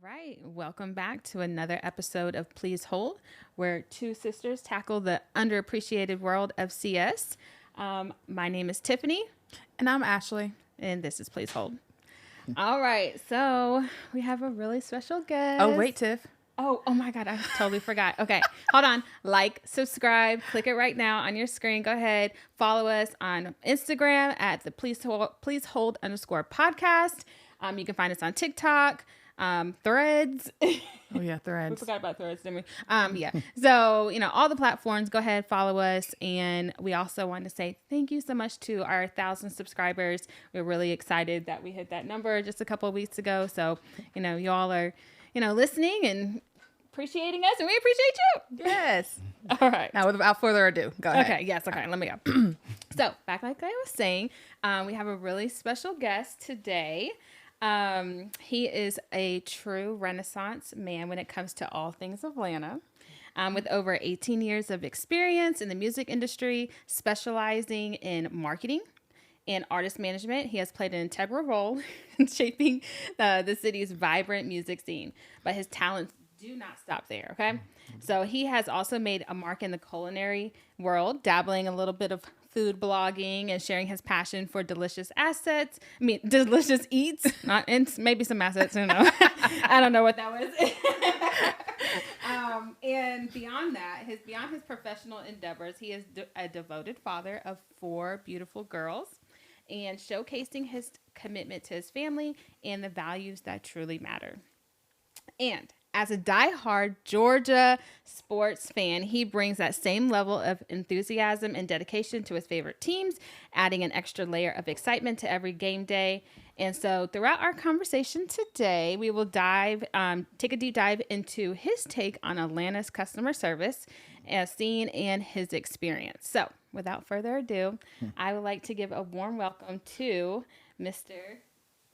All right, welcome back to another episode of Please Hold, where two sisters tackle the underappreciated world of CS. My name is Tiffany, And I'm Ashley. and this is Please Hold. All right, so we have a really special guest. Oh, wait, Tiff. Oh my God, I totally forgot. Okay, hold on. Like, subscribe, click it right now on your screen. Go ahead, follow us on Instagram at the Please Hold _ podcast. You can find us on TikTok, Threads. Oh, yeah, We Threads. forgot about Threads, didn't we? Yeah. So, all the platforms, go ahead, follow us. And we also want to say thank you so much to our 1,000 subscribers. We're really excited that we hit that number just a couple of weeks ago. So, you all are, listening and appreciating us, and we appreciate you. Yes. All right. Now, without further ado, go ahead. Okay. Yes. Okay. Let me go. So, back like I was saying, we have a really special guest today. He is a true Renaissance man when it comes to all things Atlanta. With over 18 years of experience in the music industry, specializing in marketing and artist management, he has played an integral role in shaping the city's vibrant music scene. But his talents do not stop there, okay? So he has also made a mark in the culinary world, dabbling a little bit of food blogging and sharing his passion for delicious eats, and maybe some assets, I don't know what that was. And beyond that, beyond his professional endeavors, he is a devoted father of 4 beautiful girls and showcasing his commitment to his family and the values that truly matter. And as a diehard Georgia sports fan, he brings that same level of enthusiasm and dedication to his favorite teams, adding an extra layer of excitement to every game day. And so throughout our conversation today, we will take a deep dive into his take on Atlanta's customer service as seen and his experience. So without further ado, I would like to give a warm welcome to Mr.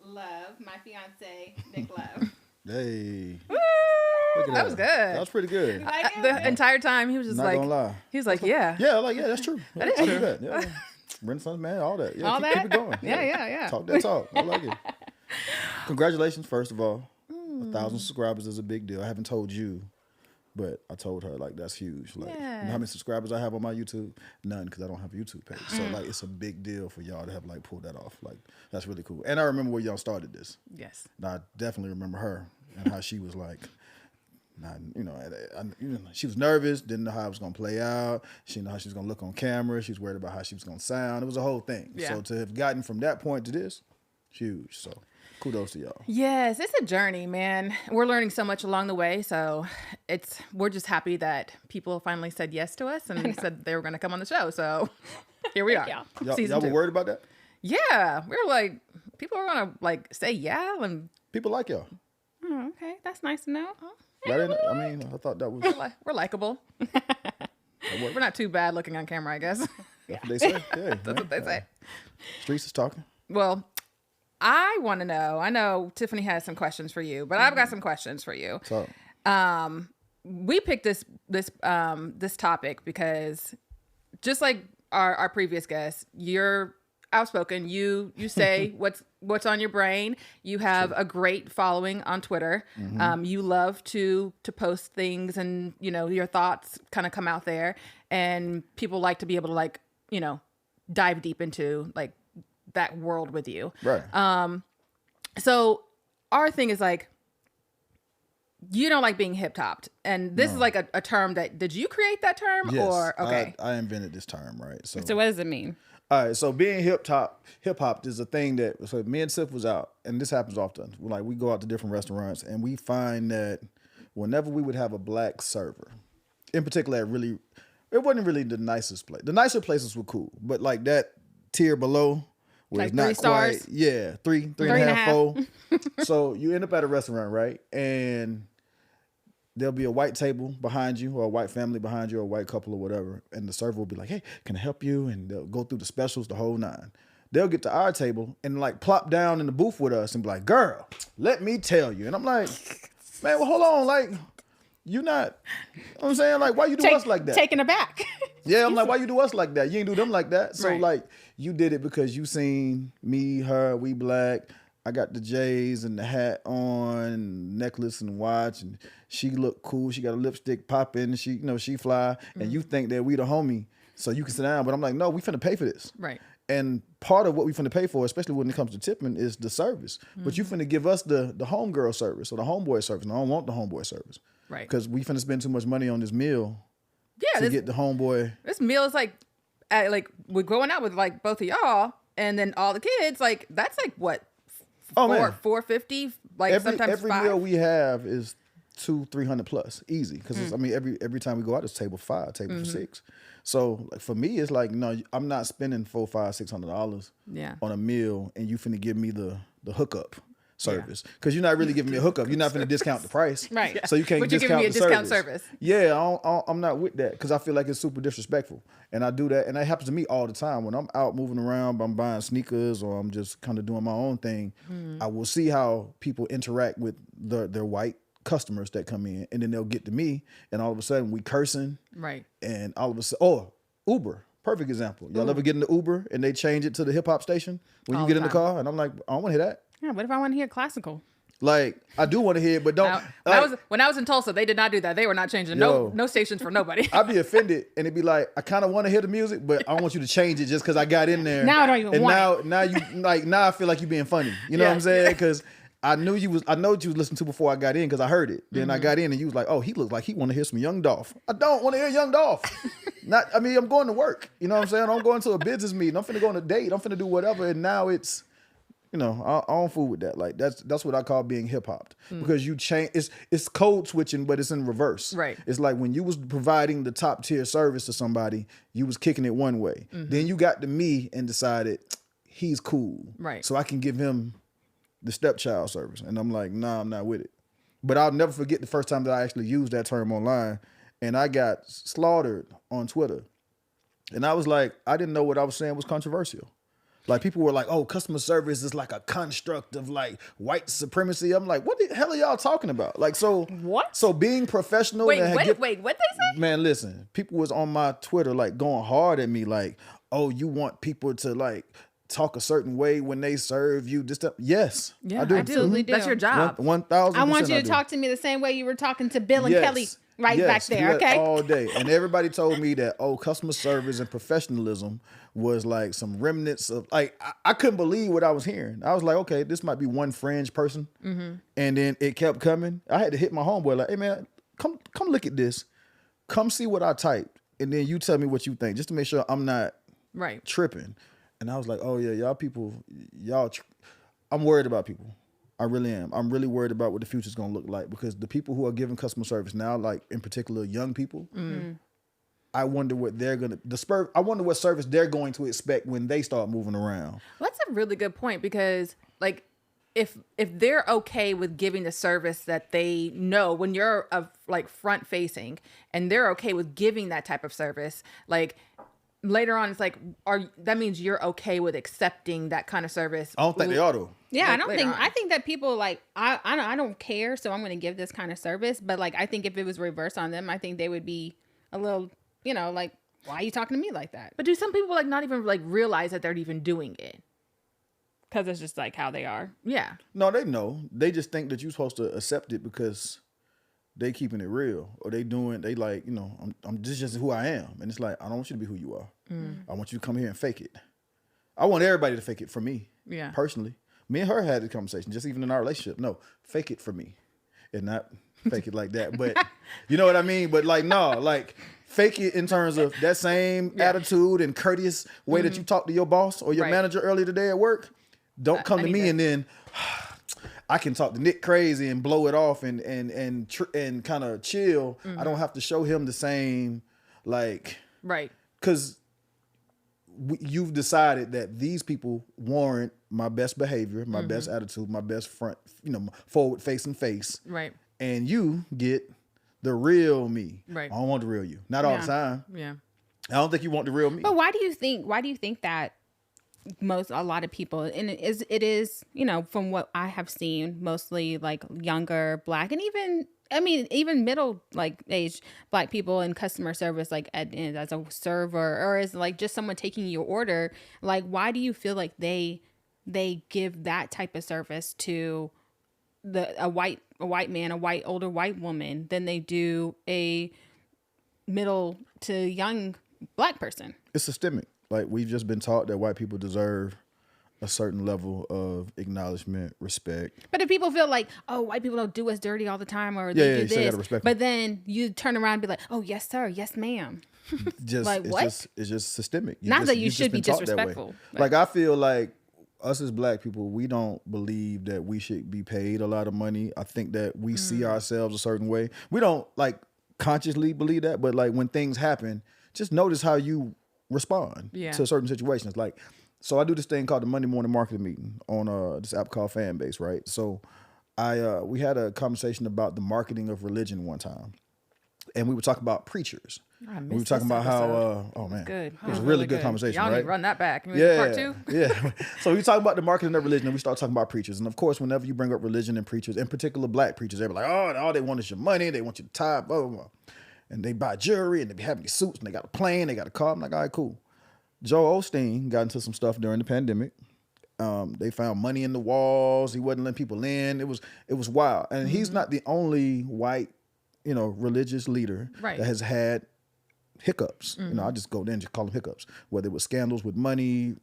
Love, my fiance, Nick Love. Hey. Woo! Look at That was good. That was pretty good. Like it? The entire time, he was just Not like, gonna lie. he was like, yeah. Yeah, that's true. That is I'll do true. that. Yeah. Renaissance man, all that. Yeah, All keep that? it going. Yeah. Talk that talk. I like it. Congratulations, first of all. 1,000 subscribers is a big deal. I haven't told you, but I told her, like, that's huge. Like, you know how many subscribers I have on my YouTube? None, because I don't have a YouTube page. So, like, it's a big deal for y'all to have, like, pulled that off. Like, that's really cool. And I remember where y'all started this. Yes. And I definitely remember her and how she was like, she was nervous, didn't know how it was going to play out. She didn't know how she was going to look on camera. She was worried about how she was going to sound. It was a whole thing. Yeah. So to have gotten from that point to this, huge. So kudos to y'all. Yes, it's a journey, man. We're learning so much along the way. So we're just happy that people finally said yes to us and said they were going to come on the show. So here we are. y'all. Season Y'all were 2. worried about that? Yeah. We were like, people are going to like say yeah. And People like y'all. Oh, okay, that's nice to know. I thought that was we're likable. We're not too bad looking on camera, I guess. what they say. Yeah, That's what they say. Streets is talking. Well, I want to know. I know Tiffany has some questions for you, but I've got some questions for you. So We picked this topic because just like our previous guest, you're outspoken. You say what's on your brain. You have a great following on Twitter. You love to post things, and your thoughts kind of come out there, and people like to be able to dive deep into like that world with you. right. So our thing is like, you don't like being hip hopped, and this is like a term that did you create that term Yes, or okay? I invented this term, right? So what does it mean? All right, so being hip hop is a thing that, so me and Sif was out, and this happens often. Like, we go out to different restaurants, and we find that whenever we would have a black server, in particular, it wasn't really the nicest place. The nicer places were cool, but like that tier below, where Like it's not 3 stars? quite, yeah, three and a half, 4. So you end up at a restaurant, right? And there'll be a white table behind you, or a white family behind you, or a white couple or whatever. And the server will be like, hey, can I help you? And they'll go through the specials, the whole 9. They'll get to our table and like plop down in the booth with us and be like, girl, let me tell you. And I'm like, man, well, hold on. Like, you not, you know what I'm saying? Like, why you do us like that? Taken aback. Yeah, I'm like, why you do us like that? You ain't do them like that. So Right. like, you did it because you seen me, her, we black. I got the J's and the hat on, necklace and watch, and she look cool. She got a lipstick popping. She, she fly, and you think that we the homie, so you can sit down. But I'm like, no, we finna pay for this. Right. And part of what we finna pay for, especially when it comes to tipping, is the service. But you finna give us the homegirl service or the homeboy service. And I don't want the homeboy service. Right. Because we finna spend too much money on this meal to get the homeboy. This meal is like we're going out with like both of y'all and then all the kids. Like that's like what? $4.50, like sometimes every $5. meal we have is $200-$300 plus, easy. Because I mean, every time we go out, it's table 5, table for 6. So like for me, it's like no, I'm not spending $400, $500, $600 on a meal, and you finna give me the hookup service because you're not really giving me a hookup. You're not finna discount the price, right? So you can't but you're discount giving me a discount service. Yeah, I'm not with that because I feel like it's super disrespectful, and I do that, and that happens to me all the time when I'm out moving around. I'm buying sneakers or I'm just kind of doing my own thing. I will see how people interact with their white customers that come in, and then they'll get to me, and all of a sudden we cursing, right? And all of a sudden, Uber, perfect example. Y'all ever get in the Uber and they change it to the hip hop station when you get in the car, and I'm like, I don't want to hear that. Yeah, what if I want to hear classical? Like, I do want to hear it, but don't. When I was in Tulsa, they did not do that. They were not changing no stations for nobody. I'd be offended, and it'd be like, I kind of want to hear the music, but I don't want you to change it just because I got in there. Now I don't even want it. Now you like now I feel like you're being funny. You know what I'm saying? Because I know what you was listening to before I got in because I heard it. Then I got in and you was like, oh, he looks like he want to hear some Young Dolph. I don't want to hear Young Dolph. I'm going to work. You know what I'm saying? I'm going to a business meeting. I'm finna go on a date. I'm finna do whatever. And now it's, I don't fool with that. Like that's what I call being hip hopped because you change. It's code switching, but it's in reverse. Right. It's like when you was providing the top tier service to somebody, you was kicking it one way. Then you got to me and decided he's cool. Right. So I can give him the stepchild service. And I'm like, nah, I'm not with it. But I'll never forget the first time that I actually used that term online, and I got slaughtered on Twitter. And I was like, I didn't know what I was saying was controversial. Like people were like, oh, customer service is like a construct of like white supremacy. I'm like, what the hell are y'all talking about? Like, so what? So being professional. Wait, what they say? Man, listen, people was on my Twitter like going hard at me like, oh, you want people to like talk a certain way when they serve you this stuff. Yes, yeah, I do. Absolutely do. That's your job. 1,000%. I want you to talk to me the same way you were talking to Bill and Kelly back there, okay? All day. And everybody told me that, customer service and professionalism was like some remnants of, like, I couldn't believe what I was hearing. I was like, okay, this might be one fringe person. And then it kept coming. I had to hit my homeboy like, hey man, come look at this. Come see what I typed. And then you tell me what you think, just to make sure I'm not tripping. And I was like, oh yeah, y'all people, I'm worried about people. I really am. I'm really worried about what the future's gonna look like because the people who are giving customer service now, like in particular young people, I wonder what they're gonna I wonder what service they're going to expect when they start moving around. Well, that's a really good point because like if they're okay with giving the service that they know when you're like front facing and they're okay with giving that type of service, like later on, it's like, that means you're okay with accepting that kind of service. I don't think they ought to. Yeah, I think that people like, I don't care, so I'm going to give this kind of service. But like, I think if it was reversed on them, I think they would be a little, like, why are you talking to me like that? But do some people like not even like realize that they're even doing it? Because it's just like how they are. Yeah. No, they know. They just think that you're supposed to accept it because they keeping it real, or they like, this is just who I am. And it's like, I don't want you to be who you are. I want you to come here and fake it. I want everybody to fake it for me. Yeah. Personally. Me and her had this conversation, just even in our relationship. No, fake it for me. And not fake it like that. But you know what I mean? But like, no, like fake it in terms of that same attitude and courteous way that you talk to your boss or your manager earlier today at work. Don't come to me and then I can talk to Nick crazy and blow it off and kind of chill. I don't have to show him the same, like, right. Because you've decided that these people warrant my best behavior, my best attitude, my best front, forward facing face. Right. And you get the real me. Right. I don't want the real you. Not all the time. Yeah. I don't think you want the real me. But why do you think that a lot of people, and it is, from what I have seen, mostly like younger Black and even middle like age Black people in customer service, like as a server or as like just someone taking your order, like why do you feel like they they give that type of service to a white man, older white woman, than they do a middle to young black person. It's systemic. Like, we've just been taught that white people deserve a certain level of acknowledgement, respect. But if people feel like, oh, white people don't do us dirty all the time, or Yeah, they you do still gotta this, respect but them. then you turn around and be like, oh, yes, sir, yes, ma'am. Just Like, what? It's just systemic. Not that you you've just should be been taught that way. disrespectful, but- Like, I feel like us as black people, we don't believe that we should be paid a lot of money. I think that we see ourselves a certain way. We don't like consciously believe that, but like when things happen, just notice how you respond to certain situations. Like, so I do this thing called the Monday morning marketing meeting on this app called Fanbase, right? So we had a conversation about the marketing of religion one time. And we were talking about preachers. We were talking about how, oh man, Good. it was a really good conversation, Y'all right? need to run that back. Yeah, Part 2? yeah. So we talk about the marketing of religion, and we start talking about preachers. And of course, whenever you bring up religion and preachers, in particular black preachers, they're like, oh, all they want is your money. They want you to tithe, blah, blah, blah. And they buy jewelry, and they be having these suits, and they got a plane, they got a car. I'm like, all right, cool. Joel Osteen got into some stuff during the pandemic. They found money in the walls. He wasn't letting people in. It was wild. And he's not the only white, religious leader that has had hiccups. I just go there and just call them hiccups, whether it was scandals with money,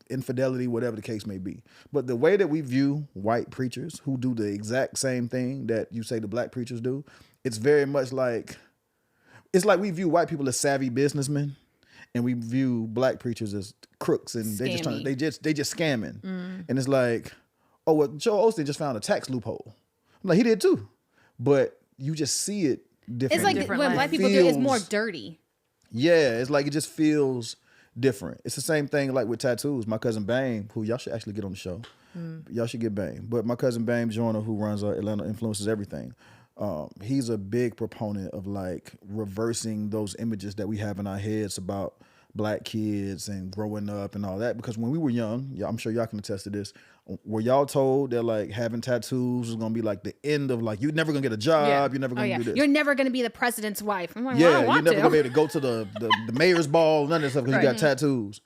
infidelity, whatever the case may be. But the way that we view white preachers who do the exact same thing that you say the black preachers do, it's very much like, it's like we view white people as savvy businessmen, and we view black preachers as crooks, and they just scamming. And it's like, oh, well, Joel Osteen just found a tax loophole. I'm like, he did too, but you just see it differently. It's like when black people do it, it's more dirty. Yeah, it's like it just feels different. It's the same thing like with tattoos. My cousin Bame, who y'all should actually get on the show. Y'all should get Bame. But my cousin Bame Joyner, who runs Atlanta Influences Everything, he's a big proponent of like reversing those images that we have in our heads about black kids and growing up and all that. Because when we were young, I'm sure y'all can attest to this, were y'all told that like having tattoos was gonna be like the end of like, you're never gonna get a job, you're never gonna do this. You're never gonna be the president's wife. I'm like, well, I don't want you're never to. gonna be able to go to the mayor's ball, none of that stuff, because you got tattoos.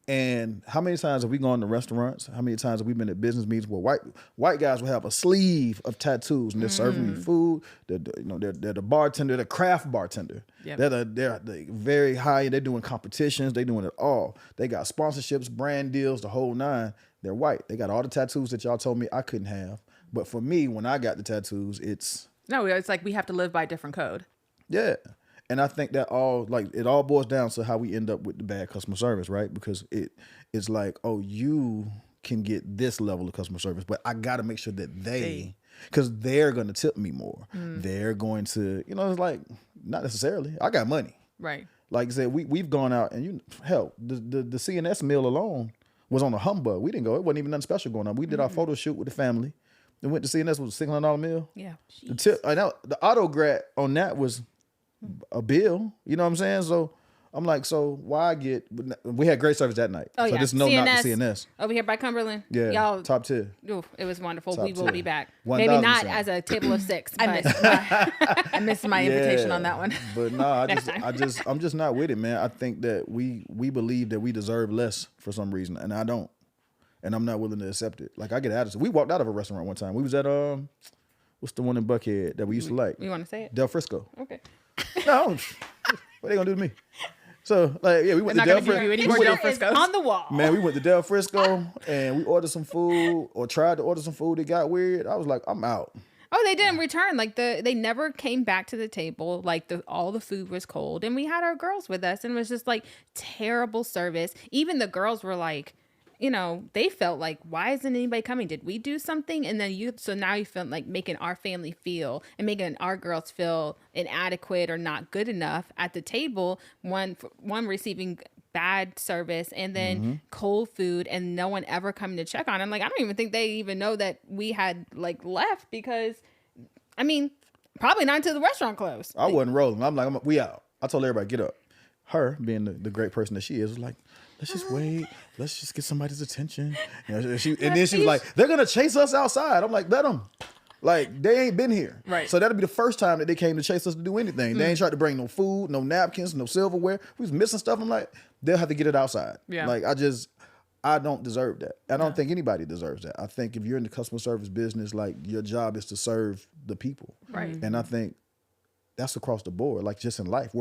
And how many times have we gone to restaurants? How many times have we been at business meetings where white guys will have a sleeve of tattoos and they're serving you food? They're the bartender, they're the craft bartender. Yep. They're very high. They're doing competitions. They're doing it all. They got sponsorships, brand deals, the whole nine. They're white. They got all the tattoos that y'all told me I couldn't have. But for me, when I got the tattoos, it's like we have to live by a different code. Yeah. And I think that it all boils down to how we end up with the bad customer service, right? Because it's like, oh, you can get this level of customer service, but I got to make sure that because they're going to tip me more. They're going to, it's like, not necessarily. I got money. Right. Like I said, we've gone out and the CNS meal alone was on a humbug. We didn't go. It wasn't even nothing special going on. We did our photo shoot with the family. Then went to CNS with a $600 meal. Yeah. The tip, the autograt on that was a bill, you know what I'm saying? So I'm like, so why we had great service that night. Oh, so yeah. this is not the CNS. Over here by Cumberland. Yeah. Y'all, top tier. Ooh, it was wonderful. Top we will tier. be back. 1,000%. Maybe not as a table of 6. But I missed my invitation on that one. But no, I'm just not with it, man. I think that we believe that we deserve less for some reason, and I don't. And I'm not willing to accept it. Like, I get attitude. We walked out of a restaurant one time. We was at what's the one in Buckhead that we used to like? You want to say it? Del Frisco. Okay. No, what they gonna do to me? So like, yeah, we went to Del Frisco. On the wall. Man, we went to Del Frisco and we ordered some food or tried to order some food. It got weird. I was like, I'm out. Oh, they didn't return. Like they never came back to the table. Like all the food was cold, and we had our girls with us, and it was just like terrible service. Even the girls were like, they felt like, why isn't anybody coming? Did we do something? And then so now you feel like making our family feel and making our girls feel inadequate or not good enough at the table. One receiving bad service and then cold food and no one ever coming to check on them. Like, I don't even think they even know that we had like left because, probably not until the restaurant closed. I wasn't rolling. I'm like, we out. I told everybody, get up. Her, being the great person that she is, was like, let's just wait. Let's just get somebody's attention. And then she was like, they're going to chase us outside. I'm like, let them. Like, they ain't been here. Right. So that'll be the first time that they came to chase us to do anything. They ain't tried to bring no food, no napkins, no silverware. We was missing stuff. I'm like, they'll have to get it outside. Yeah. Like, I don't deserve that. I don't think anybody deserves that. I think if you're in the customer service business, like your job is to serve the people. Right. And I think that's across the board, like just in life.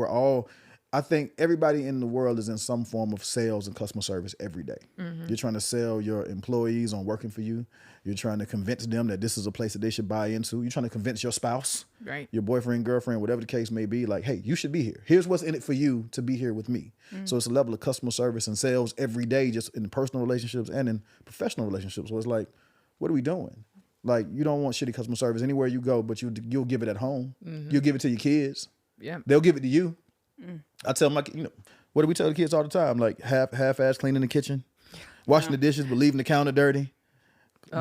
I think everybody in the world is in some form of sales and customer service every day. You're trying to sell your employees on working for you. You're trying to convince them that this is a place that they should buy into. You're trying to convince your spouse, Right. your boyfriend, girlfriend, whatever the case may be, like, hey, you should be here. Here's what's in it for you to be here with me. So it's a level of customer service and sales every day, just in personal relationships and in professional relationships. So it's like, what are we doing? Like, you don't want shitty customer service anywhere you go, but you'll give it at home. You'll give it to your kids. Yeah. They'll give it to you. I tell my, what do we tell the kids all the time? Like half-ass cleaning the kitchen, washing the dishes, but leaving the counter dirty,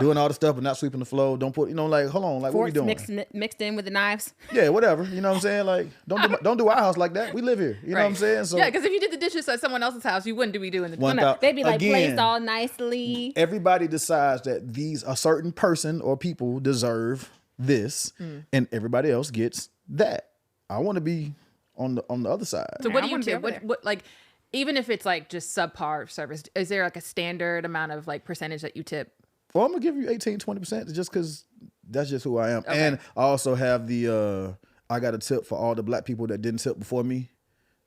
doing all the stuff, but not sweeping the floor. Don't put, like, hold on, like, what we doing? Mixed in with the knives. Yeah, whatever. You know what I'm saying? Like, don't do our house like that. We live here. You know what I'm saying? So yeah, because if you did the dishes at someone else's house, you wouldn't be doing the dishes. No, they'd be like Again, placed all nicely. everybody decides that a certain person or people deserve this, and everybody else gets that. I want to be on the other side. So what I do you wanna be tip? over there. What like, even if it's like just subpar service, is there like a standard amount of like percentage that you tip? Well, I'm gonna give you 18, 20% just because that's just who I am. Okay. And I also have the I got a tip for all the black people that didn't tip before me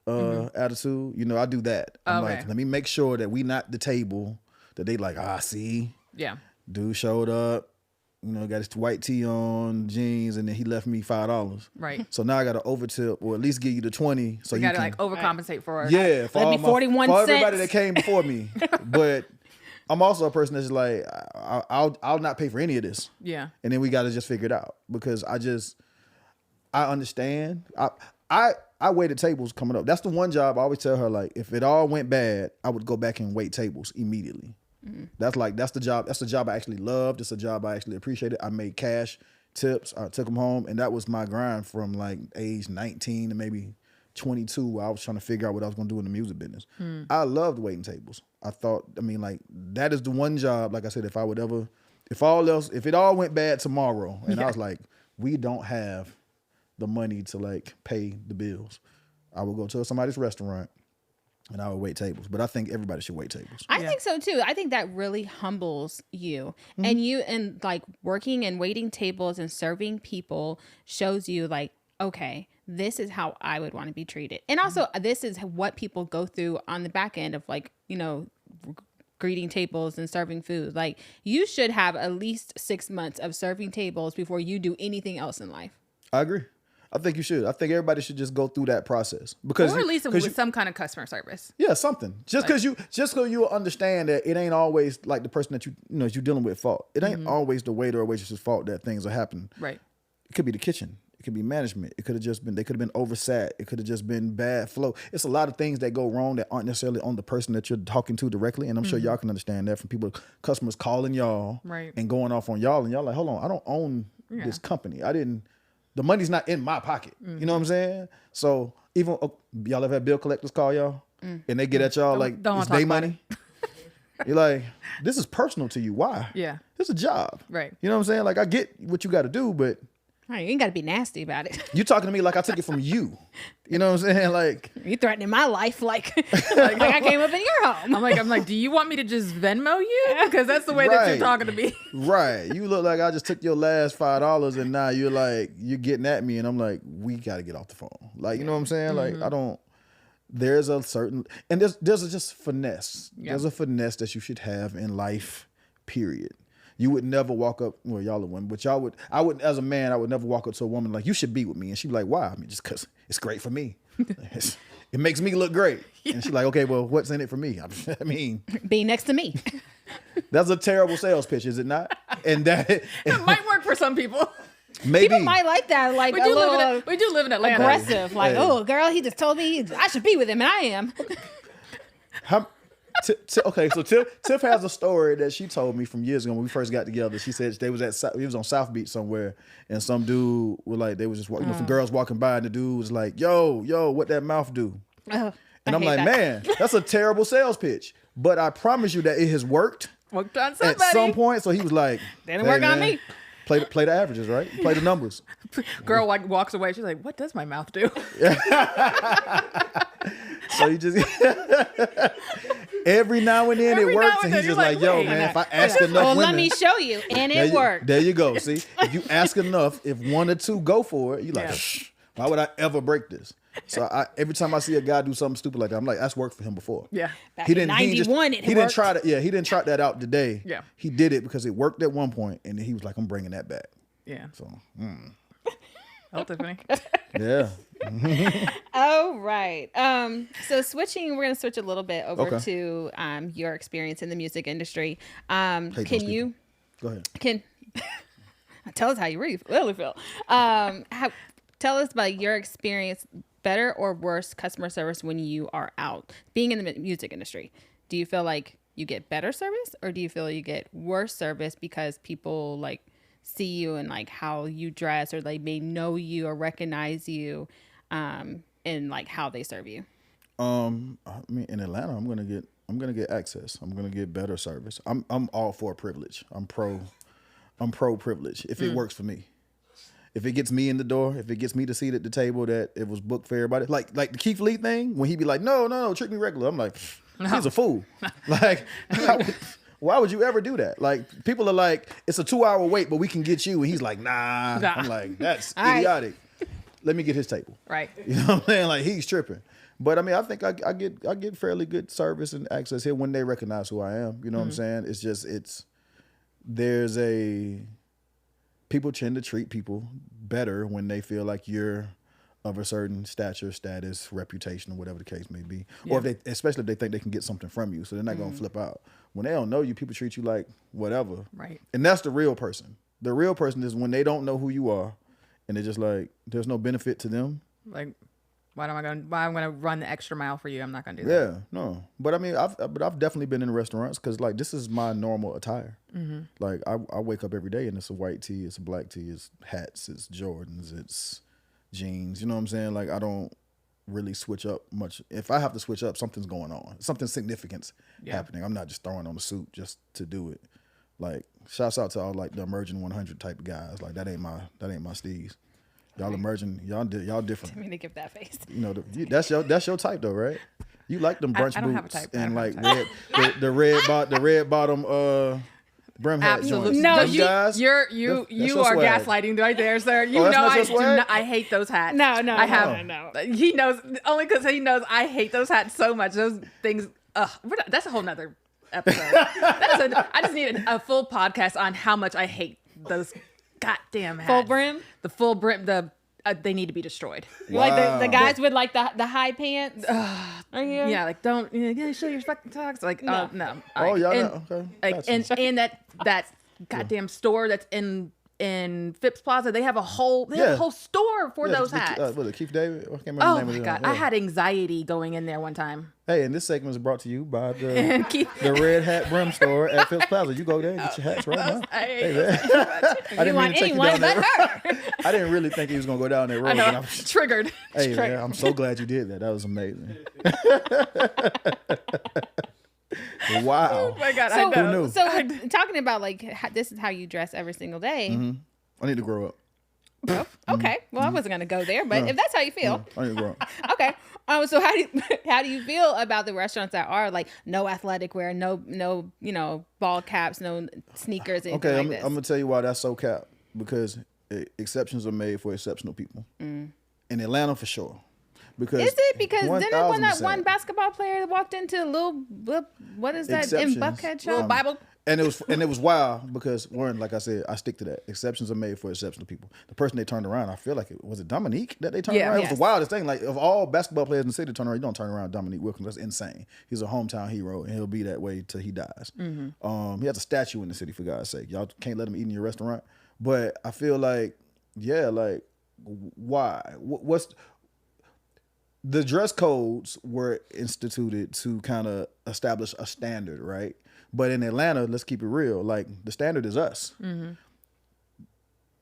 attitude. I do that. I'm like, let me make sure that we not the table that they like, see. Yeah. Dude showed up, got his white tee on, jeans, and then he left me $5. Right. So now I got to overtip or at least give you the 20. So you you gotta can like overcompensate for it. Yeah, for, Let me 41 for cents. everybody that came before me. But I'm also a person that's like, I'll not pay for any of this. Yeah. And then we got to just figure it out because I understand. I waited tables coming up. That's the one job I always tell her, like, if it all went bad, I would go back and wait tables immediately. That's the job. That's the job I actually loved. It's a job I actually appreciated. I made cash tips. I took them home. And that was my grind from like age 19 to maybe 22, where I was trying to figure out what I was going to do in the music business. I loved waiting tables. That is the one job, like I said, if it all went bad tomorrow and I was like, we don't have the money to like pay the bills, I would go to somebody's restaurant and I would wait tables. But I think everybody should wait tables. I think so too. I think that really humbles you. And like working and waiting tables and serving people shows you like, okay, this is how I would want to be treated. And also this is what people go through on the back end of like, greeting tables and serving food. Like you should have at least 6 months of serving tables before you do anything else in life. I agree. I think you should. I think everybody should just go through that process because, or at least with some kind of customer service. Yeah, something. Just because you understand that it ain't always like the person that you're dealing with fault. It ain't always the waiter or waitress's fault that things are happening. Right. It could be the kitchen. It could be management. It could have just been, they could have been oversat. It could have just been bad flow. It's a lot of things that go wrong that aren't necessarily on the person that you're talking to directly. And I'm sure y'all can understand that from customers calling y'all and going off on y'all. And y'all like, hold on, I don't own this company. The money's not in my pocket. You know what I'm saying? So even, y'all ever had bill collectors call y'all? And they get at y'all like, it's their money? You're like, this is personal to you. Why? Yeah. It's a job. Right. You know what I'm saying? Like, I get what you got to do, but You ain't got to be nasty about it. you talking to me like I took it from you. You know what I'm saying? Like, you threatening my life like I came up in your home. I'm like, do you want me to just Venmo you? Because that's the way that you're talking to me. Right. You look like I just took your last $5 and now you're getting at me and I'm like, we got to get off the phone. Like, you know what I'm saying? Like, there's a certain, and there's just finesse. Yeah. There's a finesse that you should have in life, period. You would never walk up, well, y'all are women, but I would, as a man, I would never walk up to a woman like, you should be with me. And she'd be like, why? Just because it's great for me. It makes me look great. Yeah. And she's like, okay, well, what's in it for me? Be next to me. That's a terrible sales pitch, is it not? And it might work for some people. Maybe. People might like that. Like we do live in Atlanta. Aggressive. Like, oh, girl, he just told me I should be with him, and I am. Okay, so Tiff has a story that she told me from years ago when we first got together. She said he was on South Beach somewhere, and some dude was like, they was just some girls walking by, and the dude was like, yo, what that mouth do? And I'm like, man, that's a terrible sales pitch. But I promise you that it has worked. Worked on somebody. At some point, so he was like, didn't work on me. Play the averages, right? Play the numbers. Girl walks away. She's like, what does my mouth do? So you just Every now and then Every it now works, and and then he's you're just like, like, yo, wait. man, if I ask enough Well, women, let me show you, and there it you- worked. There you go. See, if you ask enough, if one or two go for it, you like, Yeah. Shh, why would I ever break this? So every time I see a guy do something stupid like that, I'm like, that's worked for him before. Yeah. Back He in didn't. He just. 91, He it didn't worked. try to. Yeah, he didn't try that out today. Yeah. He did it because it worked at one point, and then he was like, I'm bringing that back. Yeah. So Oh, Tiffany. yeah. Oh, right. So switching, we're going to switch a little bit over Okay. to your experience in the music industry. Hate those Can you Go ahead. can tell us how you really feel? Tell us about your experience, better or worse customer service when you are out being in the music industry. Do you feel like you get better service, or do you feel you get worse service because people like see you and like how you dress, or they may know you or recognize you, and like how they serve you? I mean, in Atlanta, I'm gonna get access. I'm gonna get better service. I'm all for privilege. I'm pro privilege if it works for me. If it gets me in the door, if it gets me to seat at the table that it was booked for everybody, like the Keith Lee thing, when he be like, no, treat me regular. I'm like, he's a fool. Like, why would you ever do that? Like, people are like, it's a 2-hour wait, but we can get you. And he's like, nah. I'm like, that's All right. idiotic. Let me get his table. Right. You know what I'm saying? Like, he's tripping. But I mean, I think I get fairly good service and access here when they recognize who I am. You know what I'm saying? It's just people tend to treat people better when they feel like you're of a certain stature, status, reputation, or whatever the case may be. Or especially if they think they can get something from you, so they're not gonna flip out. When they don't know you, people treat you like whatever. Right. And that's the real person. The real person is when they don't know who you are, and they're just like, there's no benefit to them. Like, why am I gonna run the extra mile for you? I'm not gonna do that. Yeah, no. But I mean, I've definitely been in restaurants because like this is my normal attire. Like I wake up every day and it's a white tee, it's a black tee, it's hats, it's Jordans, it's jeans. You know what I'm saying? Like I don't really switch up much. If I have to switch up, something's going on, something significant happening. I'm not just throwing on a suit just to do it. Like shouts out to all like the emerging 100 type of guys. Like that ain't my steez. Y'all emerging, y'all different. I mean, to give that face. You know, that's your type though, right? You like them brunch I don't have a boots type. and like the red bottom brim hat Absolutely. joints. No, Them you guys, you that's you your are swag. gaslighting right there, sir. You that's know not I your do swag? not, I hate those hats. No, I have. no. He knows only because he knows I hate those hats so much. Those things. That's a whole nother episode. I just need a full podcast on how much I hate those goddamn hats. Full brim? The full brim. They need to be destroyed. Like the guys with like the high pants. Are you? Yeah, like don't show your fucking socks. Like no. Oh, y'all and, know. Okay. Like Gotcha. and that goddamn store that's in Phipps Plaza, they have a whole store for Yeah, those hats. Was it Keith David? I can't remember Oh the name my of it. god, I had anxiety going in there one time. Hey, and this segment is brought to you by And Keith, the Red Hat Brim Store at Phipps Plaza. You go there and get your hats right now. I hate Hey, those man. so much. I didn't mean to take you anyone down that but road. her. I didn't really think he was gonna go down that road. I know, but I'm triggered. Hey, man, I'm so glad you did that. That was amazing. Wow. Oh my god, So, I know. knew? so talking about like this is how you dress every single day. I need to grow up. Okay, well I wasn't gonna go there, but if that's how you feel, I need to grow up. okay. So how do you feel about the restaurants that are like no athletic wear, no ball caps, no sneakers, anything Okay, like I'm this? gonna tell you why that's so cap. Because exceptions are made for exceptional people. In Atlanta, for sure. Because Is it because didn't when that 1000%. one basketball player that walked into little what is that in Exceptions. Buckhead Little shop? Bible. And it was wild because Warren, like I said, I stick to that. Exceptions are made for exceptional people. The person they turned around, I feel like it was Dominique that they turned Yeah, around. It yes. was the wildest thing. Like of all basketball players in the city to turn around, you don't turn around Dominique Wilkins. That's insane. He's a hometown hero and he'll be that way till he dies. He has a statue in the city for God's sake. Y'all can't let him eat in your restaurant. But I feel like, yeah, like why? What's the dress codes were instituted to kind of establish a standard, right? But in Atlanta, let's keep it real. Like the standard is us.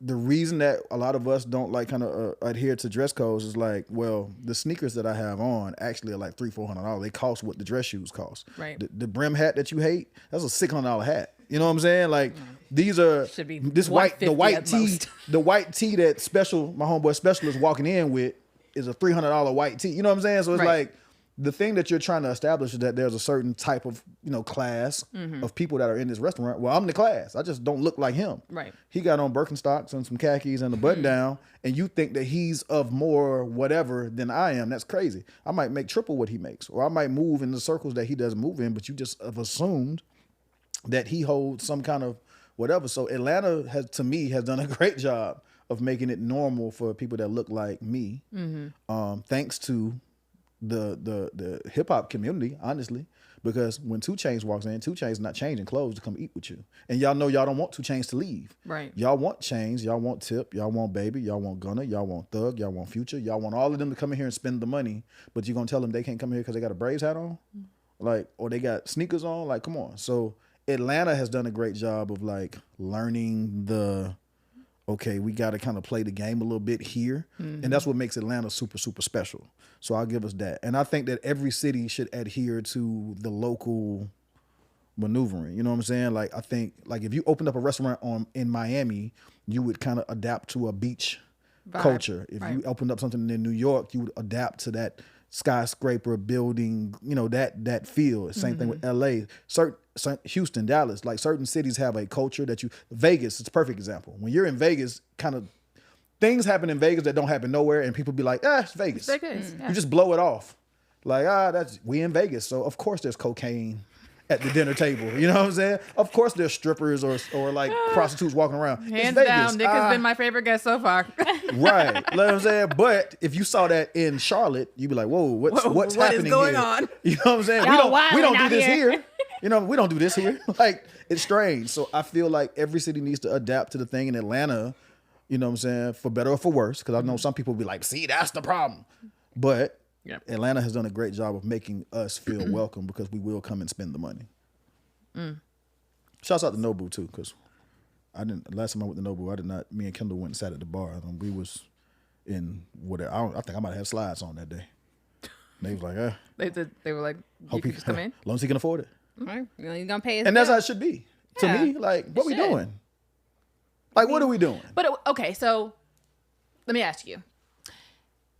The reason that a lot of us don't like kind of adhere to dress codes is like, well, the sneakers that I have on actually are like $300-400. They cost what the dress shoes cost. Right. The brim hat that you hate, that's a $600 hat. You know what I'm saying? Like these are Should be the $150 white at tee, most. the white tee that my homeboy Special is walking in with is a $300 white tee. You know what I'm saying? So it's Right. like the thing that you're trying to establish is that there's a certain type of, class of people that are in this restaurant. Well, I'm the class. I just don't look like him. Right. He got on Birkenstocks and some khakis and a button down, and you think that he's of more whatever than I am. That's crazy. I might make triple what he makes, or I might move in the circles that he doesn't move in, but you just have assumed that he holds some kind of whatever. So Atlanta has done a great job of making it normal for people that look like me. Thanks to the hip hop community, honestly, because when 2 Chainz walks in, 2 Chainz not changing clothes to come eat with you, and y'all know y'all don't want 2 Chainz to leave. Right. Y'all want Chainz, y'all want Tip, y'all want Baby, y'all want Gunna, y'all want Thug, y'all want Future, y'all want all of them to come in here and spend the money, but you gonna tell them they can't come here because they got a Braves hat on, like, or they got sneakers on, like, come on. So Atlanta has done a great job of like learning okay, we got to kind of play the game a little bit here. And that's what makes Atlanta super, super special. So I'll give us that. And I think that every city should adhere to the local maneuvering. You know what I'm saying? Like, I think, like, if you opened up a restaurant in Miami, you would kind of adapt to a beach culture. If you opened up something in New York, you would adapt to that skyscraper building, that feel. Same thing with LA. Houston, Dallas, like certain cities have a culture that Vegas, it's a perfect example. When you're in Vegas, kind of things happen in Vegas that don't happen nowhere, and people be like, it's Vegas. It's Vegas. You just blow it off. Like, we in Vegas. So of course there's cocaine at the dinner table. You know what I'm saying? Of course there's strippers or like prostitutes walking around. Hands down, Nick has been my favorite guest so far. Right. You know what I'm saying? But if you saw that in Charlotte, you'd be like, whoa, what's what happening is going here? on? You know what I'm saying? We don't do this here. We don't do this here. Like, it's strange. So I feel like every city needs to adapt to the thing. In Atlanta, you know what I'm saying, for better or for worse, because I know some people be like, see, that's the problem. But Atlanta has done a great job of making us feel welcome, because we will come and spend the money. Shouts out to Nobu too, because last time I went to Nobu, me and Kendall went and sat at the bar, and we was in whatever. I think I might have had slides on that day. They was like, They were like, you can just come in? As long as he can afford it. Right. You're gonna pay his And that's bill. how it should be. To me, like, what we doing? Like, what are we doing? But okay, so let me ask you.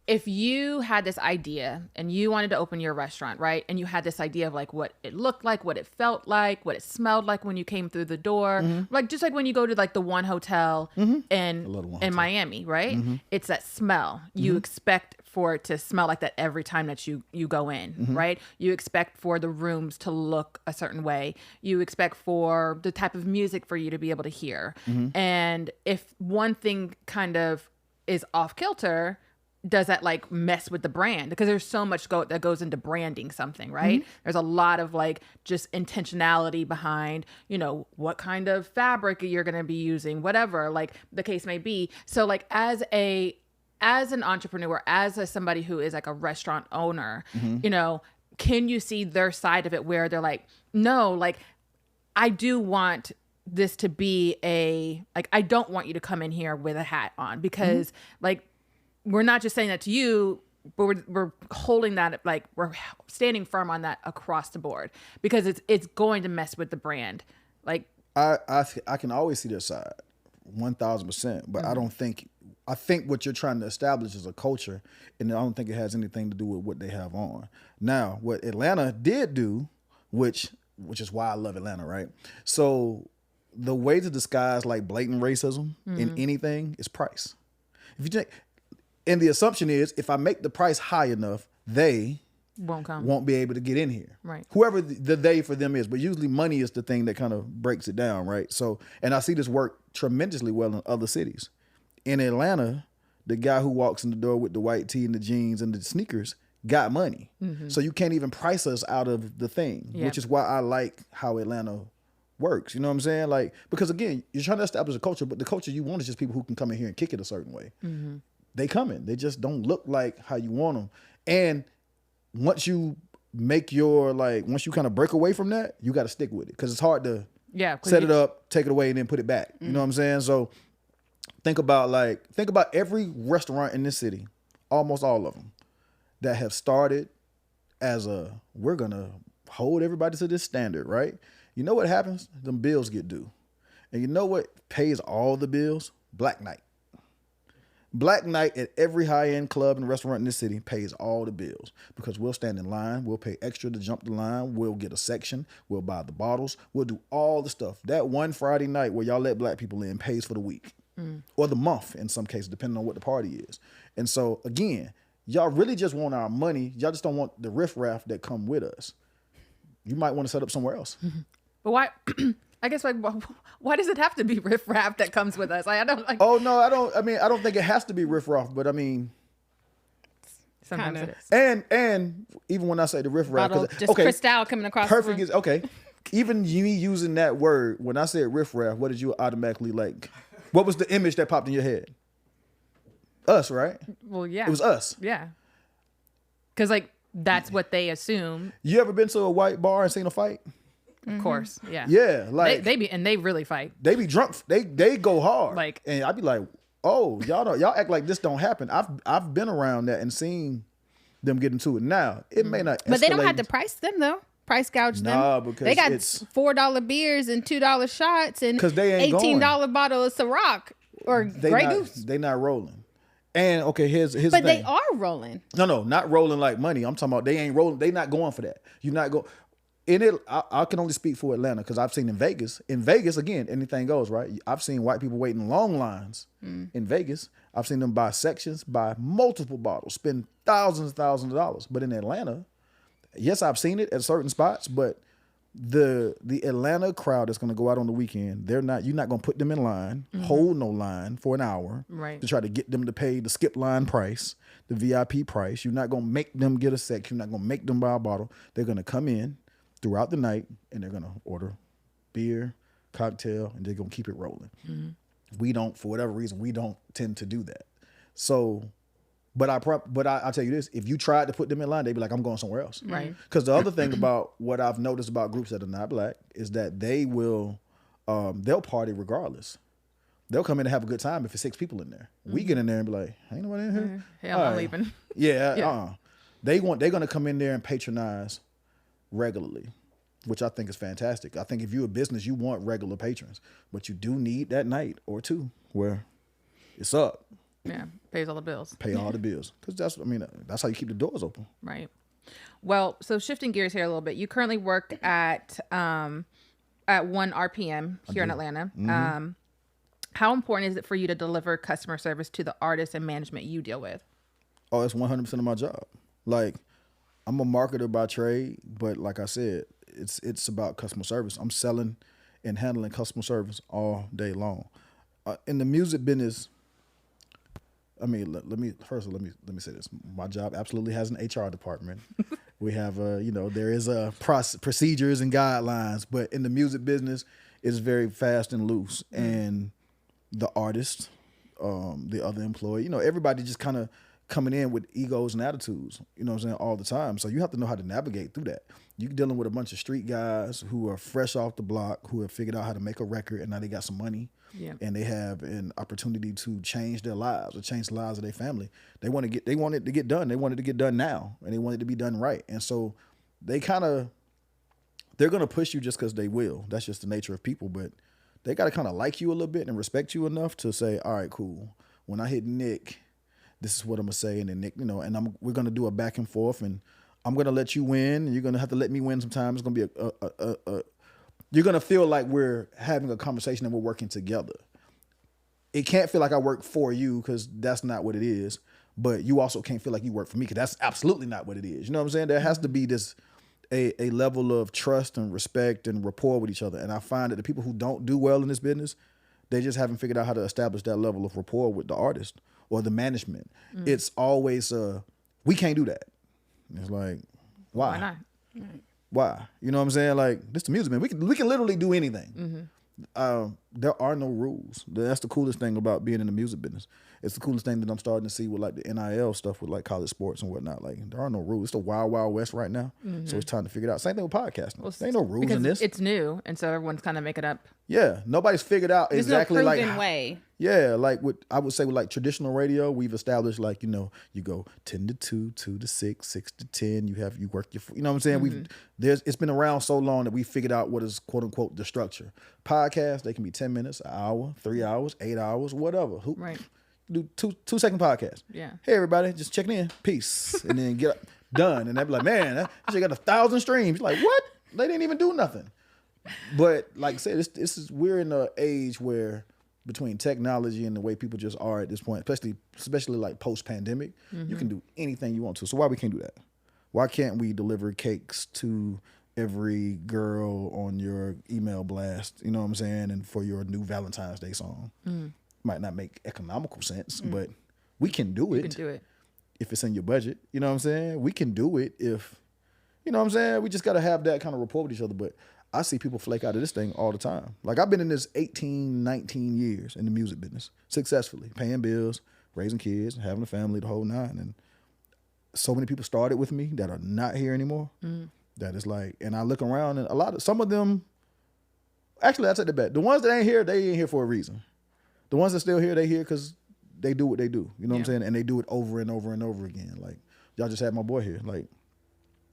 If you had this idea and you wanted to open your restaurant, right? And you had this idea of like what it looked like, what it felt like, what it smelled like when you came through the door. Like, just like when you go to like the one hotel in Miami, right? It's that smell. You expect for it to smell like that every time that you go in, right? You expect for the rooms to look a certain way. You expect for the type of music for you to be able to hear. And if one thing kind of is off kilter, does that like mess with the brand? Because there's so much that goes into branding something, right? There's a lot of like just intentionality behind, what kind of fabric you're going to be using, whatever, like the case may be. So like as an entrepreneur, as somebody who is like a restaurant owner, can you see their side of it where they're like, no, like I do want this to be I don't want you to come in here with a hat on, because like, we're not just saying that to you, but we're holding that, like we're standing firm on that across the board, because it's going to mess with the brand. Like I can always see their side, 1,000%. But I think what you're trying to establish is a culture, and I don't think it has anything to do with what they have on. Now, what Atlanta did do, which is why I love Atlanta, right? So the way to disguise like blatant racism in anything is price. If you take And the assumption is if I make the price high enough, they won't be able to get in here. Right. Whoever the they for them is. But usually money is the thing that kind of breaks it down, right? So, and I see this work tremendously well in other cities. In Atlanta, the guy who walks in the door with the white tee and the jeans and the sneakers got money. Mm-hmm. So you can't even price us out of the thing, which is why I like how Atlanta works. You know what I'm saying? Like, because again, you're trying to establish a culture, but the culture you want is just people who can come in here and kick it a certain way. Mm-hmm. They come in. They just don't look like how you want them. And once you make once you kind of break away from that, you got to stick with it. Because it's hard to set it up, take it away, and then put it back. Mm-hmm. You know what I'm saying? So think about every restaurant in this city, almost all of them, that have started as we're going to hold everybody to this standard, right? You know what happens? Them bills get due. And you know what pays all the bills? Black Knight. Black night at every high-end club and restaurant in this city pays all the bills because we'll stand in line, we'll pay extra to jump the line, we'll get a section, we'll buy the bottles, we'll do all the stuff. That one Friday night where y'all let black people in pays for the week or the month in some cases, depending on what the party is. And so, again, y'all really just want our money. Y'all just don't want the riffraff that come with us. You might want to set up somewhere else. But why? I guess like why does it have to be riffraff that comes with us? I don't like. Oh no, I don't. I mean, I don't think it has to be riffraff, but I mean, sometimes kinda. it is. and even when I say the riffraff, Bottle, just Cristal coming across perfect the is okay. Even you using that word, when I said riffraff, what did you automatically like? What was the image that popped in your head? Us, right? Well, yeah, It was us. Yeah, because like that's what they assume. You ever been to a white bar and seen a fight? Of course, yeah, Yeah, like they really fight. they be drunk. They go hard. Like- and I'd be like, oh, y'all act like this don't happen. I've been around that and seen them get into it. Now it may not, But they don't have escalate. to price them though. Price gouge them. Nah, because they got it's- $4 beers and $2 shots and 'Cause they ain't $18 bottle of Ciroc or Grey Goose. They not rolling. And okay, here's But the they thing. are rolling. No, not rolling like money. I'm talking about they ain't rolling. They not going for that. You not go. In it, I can only speak for Atlanta because I've seen in Vegas. In Vegas, again, anything goes, right? I've seen white people waiting long lines in Vegas. I've seen them buy sections, buy multiple bottles, spend thousands of dollars. But in Atlanta, yes, I've seen it at certain spots, but the Atlanta crowd that's going to go out on the weekend, you're not going to put them in line, hold no line for an hour Right. to try to get them to pay the skip line price, the VIP price. You're not going to make them get a section. You're not going to make them buy a bottle. They're going to come in throughout the night and they're going to order beer, cocktail, and they're going to keep it rolling. We don't, for whatever reason, we don't tend to do that. So, but I'll tell you this, if you tried to put them in line, they'd be like, I'm going somewhere else. Right. Because the other thing about what I've noticed about groups that are not black is that they will, they'll party regardless. They'll come in and have a good time if it's 6 people in there. We get in there and be like, ain't nobody in here. Hell, All I'm right. leaving. Yeah. They're going to come in there and patronize regularly, which I think is fantastic. I think if you're a business, you want regular patrons, but you do need that night or two where it's up, Yeah, pays all the bills. pay all the bills. Because that's how you keep the doors open. Right. Well, so shifting gears here a little bit, you currently work at 1 RPM here in Atlanta. How important is it for you to deliver customer service to the artists and management you deal with? Oh, it's 100% of my job. Like, I'm a marketer by trade, but like I said, it's about customer service. I'm selling and handling customer service all day long. In the music business, I mean, let me say this. My job absolutely has an HR department. We have there is procedures and guidelines, but in the music business, it's very fast and loose. And the artist, the other employee, everybody just kind of coming in with egos and attitudes, all the time. So you have to know how to navigate through that. You're dealing with a bunch of street guys who are fresh off the block, who have figured out how to make a record, and now they got some money. Yeah. And they have an opportunity to change their lives or change the lives of their family. They want it to get done. They want it to get done now, and they want it to be done right. And so they're going to push you just because they will. That's just the nature of people. But they got to kind of like you a little bit and respect you enough to say, all right, cool. When I hit Nick, this is what I'm going to say. And then Nick, and we're going to do a back and forth, and I'm going to let you win, and you're going to have to let me win sometimes. It's going to be you're going to feel like we're having a conversation and we're working together. It can't feel like I work for you because that's not what it is. But you also can't feel like you work for me because that's absolutely not what it is. You know what I'm saying? There has to be a level of trust and respect and rapport with each other. And I find that the people who don't do well in this business, they just haven't figured out how to establish that level of rapport with the artist or the management. It's always, we can't do that. It's like, why? Why not? Why? You know what I'm saying? Like, this the music, man. We can literally do anything. There are no rules. That's the coolest thing about being in the music business. It's the coolest thing that I'm starting to see with like the NIL stuff with like college sports and whatnot. Like, there are no rules. It's the wild, wild west right now. So it's time to figure it out. Same thing with podcasting. There ain't no rules Because in this. it's new, and so everyone's kind of making up. Yeah, nobody's figured out There's exactly no proven like way. Yeah, like I would say with like traditional radio, we've established like, you go 10 to 2, 2 to 6, 6 to 10. You work your, you know what I'm saying? It's been around so long that we figured out what is quote unquote the structure. Podcasts, they can be 10 minutes, an hour, 3 hours, 8 hours, whatever. Right. do 2-second podcast. Yeah. Hey everybody, just checking in, peace, and then get done. And they'd be like, man, that shit got 1,000 streams. Like what? They didn't even do nothing. But like I said, we're in an age where between technology and the way people just are at this point, especially like post pandemic, you can do anything you want to. So why we can't do that? Why can't we deliver cakes to every girl on your email blast? You know what I'm saying? And for your new Valentine's Day song, might not make economical sense, but we can do it. You can do it if it's in your budget. You know what I'm saying? We can do it if, you know what I'm saying? We just got to have that kind of rapport with each other. But I see people flake out of this thing all the time. Like I've been in this 18, 19 years in the music business successfully, paying bills, raising kids, having a family, the whole nine. And so many people started with me that are not here anymore. That is like, and I look around and some of them, actually I take that back. The ones that ain't here, they ain't here for a reason. The ones that still here, they here because they do what they do. You know what I'm saying? And they do it over and over and over again. Like y'all just had my boy here. Like,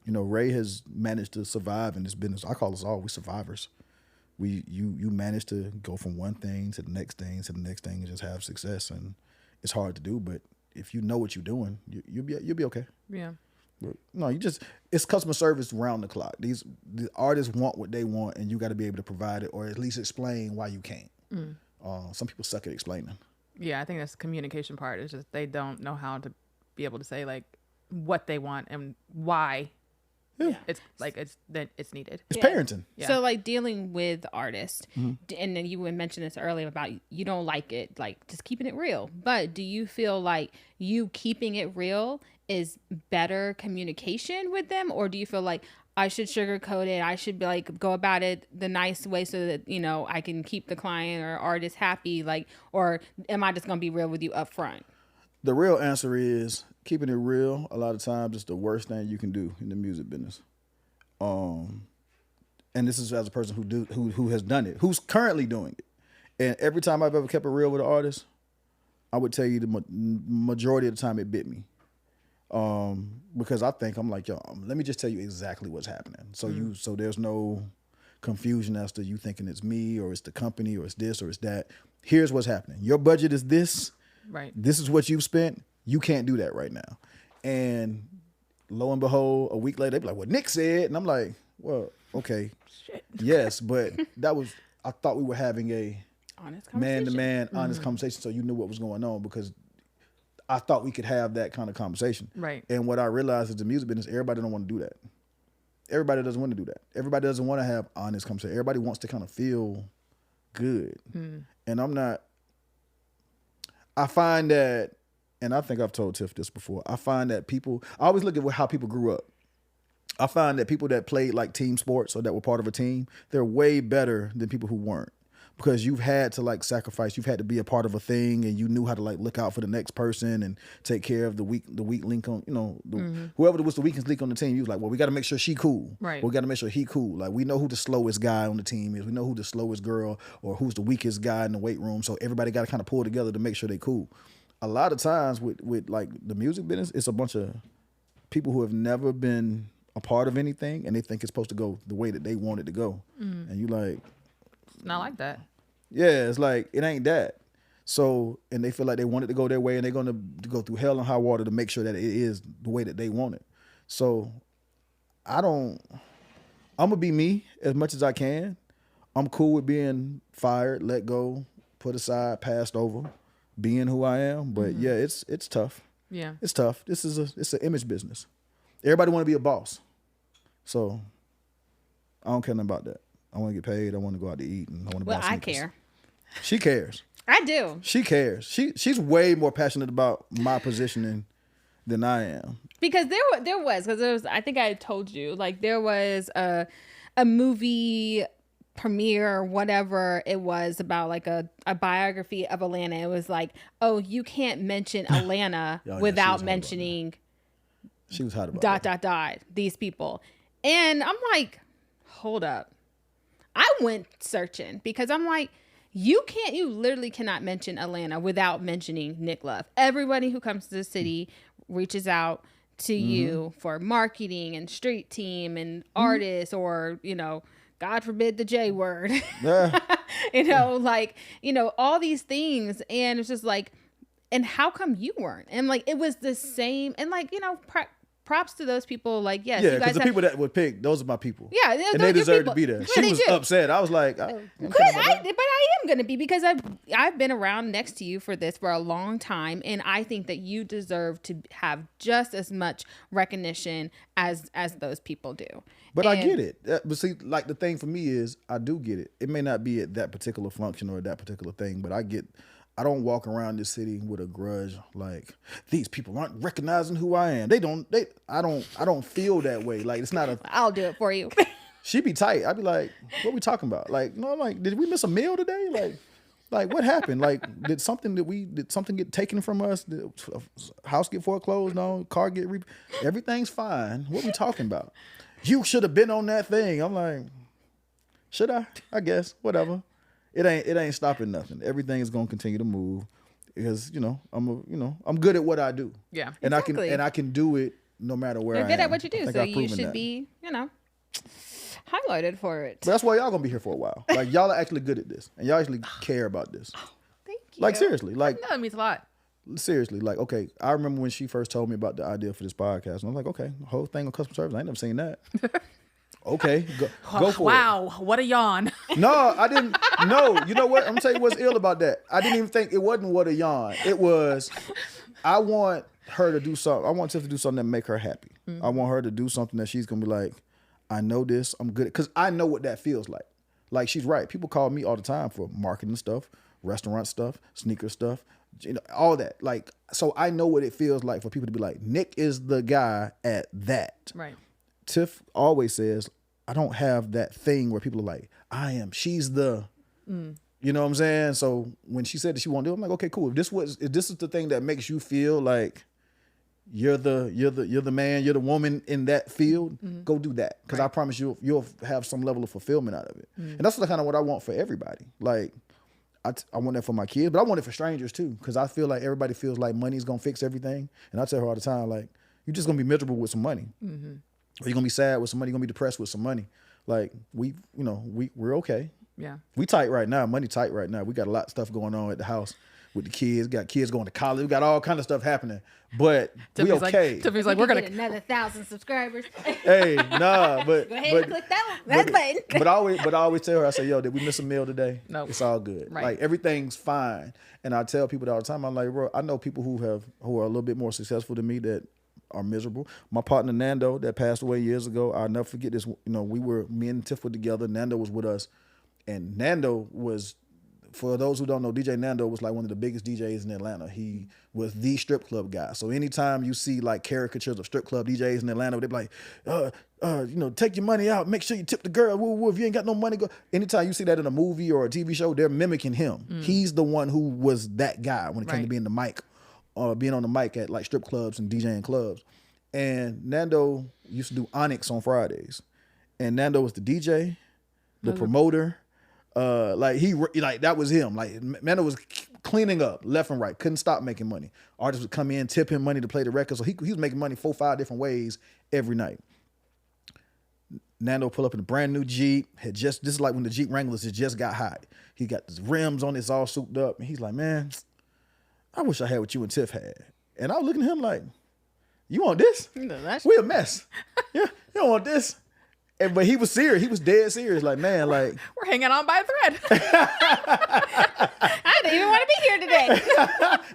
you know, Ray has managed to survive in this business. I call us all, we survivors. You manage to go from one thing to the next thing to the next thing and just have success. And it's hard to do, but if you know what you're doing, you'll be okay. Yeah. But no, it's customer service round the clock. The artists want what they want, and you got to be able to provide it, or at least explain why you can't. Some people suck at explaining. Yeah, I think that's the communication part. It's just they don't know how to be able to say like what they want and why. Yeah. It's like it's needed. It's parenting. Yeah. So like dealing with artists, and then you would mention this earlier about you don't like it, like just keeping it real. But do you feel like you keeping it real is better communication with them, or do you feel like I should sugarcoat it, I should be like go about it the nice way so that, you know, I can keep the client or artist happy, like, or am I just gonna be real with you up front? The real answer is keeping it real. A lot of times, is the worst thing you can do in the music business. And this is as a person who has done it, who's currently doing it. And every time I've ever kept it real with an artist, I would tell you the majority of the time it bit me. Because I'm like, yo, let me just tell you exactly what's happening. So there's no confusion as to you thinking it's me or it's the company or it's this or it's that. Here's what's happening. Your budget is this. Right. This is what you've spent. You can't do that right now. And lo and behold, a week later, they be like, well, Nick said. And I'm like, well, okay. Shit. Yes, but I thought we were having a Honest conversation. man-to-man, honest conversation, so you knew what was going on, because I thought we could have that kind of conversation. Right. And what I realized is the music business, everybody don't want to do that. Everybody doesn't want to do that. Everybody doesn't want to have honest conversation. Everybody wants to kind of feel good. And I find that, and I think I've told Tiff this before, I find that I always look at how people grew up. I find that people that played like team sports or that were part of a team, they're way better than people who weren't. Because you've had to like sacrifice, you've had to be a part of a thing, and you knew how to like look out for the next person and take care of the weak link on, you know, whoever was the weakest link on the team. You was like, well, we got to make sure she cool. Right. We got to make sure he cool. Like we know who the slowest guy on the team is. We know who the slowest girl or who's the weakest guy in the weight room. So everybody got to kind of pull together to make sure they cool. A lot of times with like the music business, it's a bunch of people who have never been a part of anything, and they think it's supposed to go the way that they want it to go. And you like, It's not like that. yeah, it's like, it ain't that. So, and they feel like they want it to go their way, and they're going to go through hell and high water to make sure that it is the way that they want it. So I'm going to be me as much as I can. I'm cool with being fired, let go, put aside, passed over, being who I am. But yeah, it's tough. Yeah. It's tough. It's an image business. Everybody want to be a boss. So I don't care nothing about that. I want to get paid. I want to go out to eat, and I want to buy sneakers. I care. She cares. I do. She cares. She's way more passionate about my positioning than I am. Because there was I think I told you, like there was a movie premiere or whatever it was about, like a biography of Atlanta. It was like, oh, you can't mention Atlanta without mentioning she was hot about ... these people. And I'm like, hold up. I went searching because I'm like, you literally cannot mention Atlanta without mentioning Nick Love. Everybody who comes to the city reaches out to you for marketing and street team and artists, or, you know, God forbid the J word, Yeah. you know, like, you know, all these things. And it's just like, and how come you weren't? And like, it was the same. And like, you know, props to those people. Like, yes, Yeah, you because guys the people that would pick, those are my people. Yeah, and they deserve people. to be there. Yeah, She they was do. upset. I was like, oh, But I am going to be, because I've been around next to you for this for a long time, and I think that you deserve to have just as much recognition as those people do. But I get it. But see, like the thing for me is, I do get it. It may not be at that particular function or that particular thing, but I don't walk around this city with a grudge like these people aren't recognizing who I am. I don't feel that way. Like, it's not I'll do it for you. She'd be tight. I'd be like, what we talking about? Like, no, like, did we miss a meal today? Like what happened? Like, did something get taken from us? Did a house get foreclosed? No, car get everything's fine. What we talking about? You should have been on that thing. I'm like, should I? I guess. Whatever. It ain't stopping nothing. Everything is gonna continue to move because I'm good at what I do. Yeah, and exactly. I can do it no matter where You're I good am. at what you do, so you should be, highlighted for it. But that's why y'all gonna be here for a while. Like, y'all are actually good at this, and y'all actually care about this. Thank you. Like, seriously, like No, that means a lot. seriously, like, okay. I remember when she first told me about the idea for this podcast, and I was like, okay, the whole thing on customer service. I ain't never seen that. Okay, go for it. Wow, what a yawn. No, I didn't. No, you know what? I'm gonna tell you what's ill about that. I didn't even think it wasn't what a yawn. It was, I want her to do something. I want Tiff to do something that make her happy. I want her to do something that she's gonna be like, I know this. I'm good, because I know what that feels like. Like, she's right. People call me all the time for marketing stuff, restaurant stuff, sneaker stuff, all that. Like, so I know what it feels like for people to be like, Nick is the guy at that. Right. Tiff always says, I don't have that thing where people are like, she's the, you know what I'm saying? So when she said that she won't do it, I'm like, okay, cool. If this is the thing that makes you feel like you're the man, you're the woman in that field, go do that. Because I promise you'll have some level of fulfillment out of it. And that's kind of what I want for everybody. Like, I want that for my kids, but I want it for strangers too. Because I feel like everybody feels like money's gonna fix everything. And I tell her all the time, like, you're just gonna be miserable with some money. Or you're gonna be sad with some money, you're gonna be depressed with some money. Like, we're okay. Yeah. We tight right now, money tight right now. We got a lot of stuff going on at the house with the kids. Got kids going to college. We got all kind of stuff happening. But we okay. Tiffany's like, we're gonna get another 1,000 subscribers. Hey, nah, but Go ahead and click that button. But I always tell her, I say, yo, did we miss a meal today? No. It's all good. Right. Like, everything's fine. And I tell people that all the time, I'm like, bro, I know people who are a little bit more successful than me that are miserable. My partner Nando that passed away years ago, I'll never forget this. Me and Tiff were together. Nando was with us, and Nando was, for those who don't know, DJ Nando was like one of the biggest DJs in Atlanta. He was the strip club guy. So anytime you see like caricatures of strip club DJs in Atlanta, they're like, take your money out, make sure you tip the girl. Woo, woo. If you ain't got no money, go. Anytime you see that in a movie or a TV show, they're mimicking him. He's the one who was that guy when it came to being on the mic at like strip clubs and DJing clubs. And Nando used to do Onyx on Fridays. And Nando was the DJ, the promoter. That was him. Like, Nando was cleaning up left and right. Couldn't stop making money. Artists would come in, tip him money to play the record. So he was making money 4-5 different ways every night. Nando pull up in a brand new Jeep. This is like when the Jeep Wranglers had just got hot. He got the rims on, it's all souped up. And he's like, man, I wish I had what you and Tiff had. And I was looking at him like, you want this? We a mess. Yeah, you don't want this. But he was serious. He was dead serious. Like, man, like, we're hanging on by a thread. I didn't even want to be here today.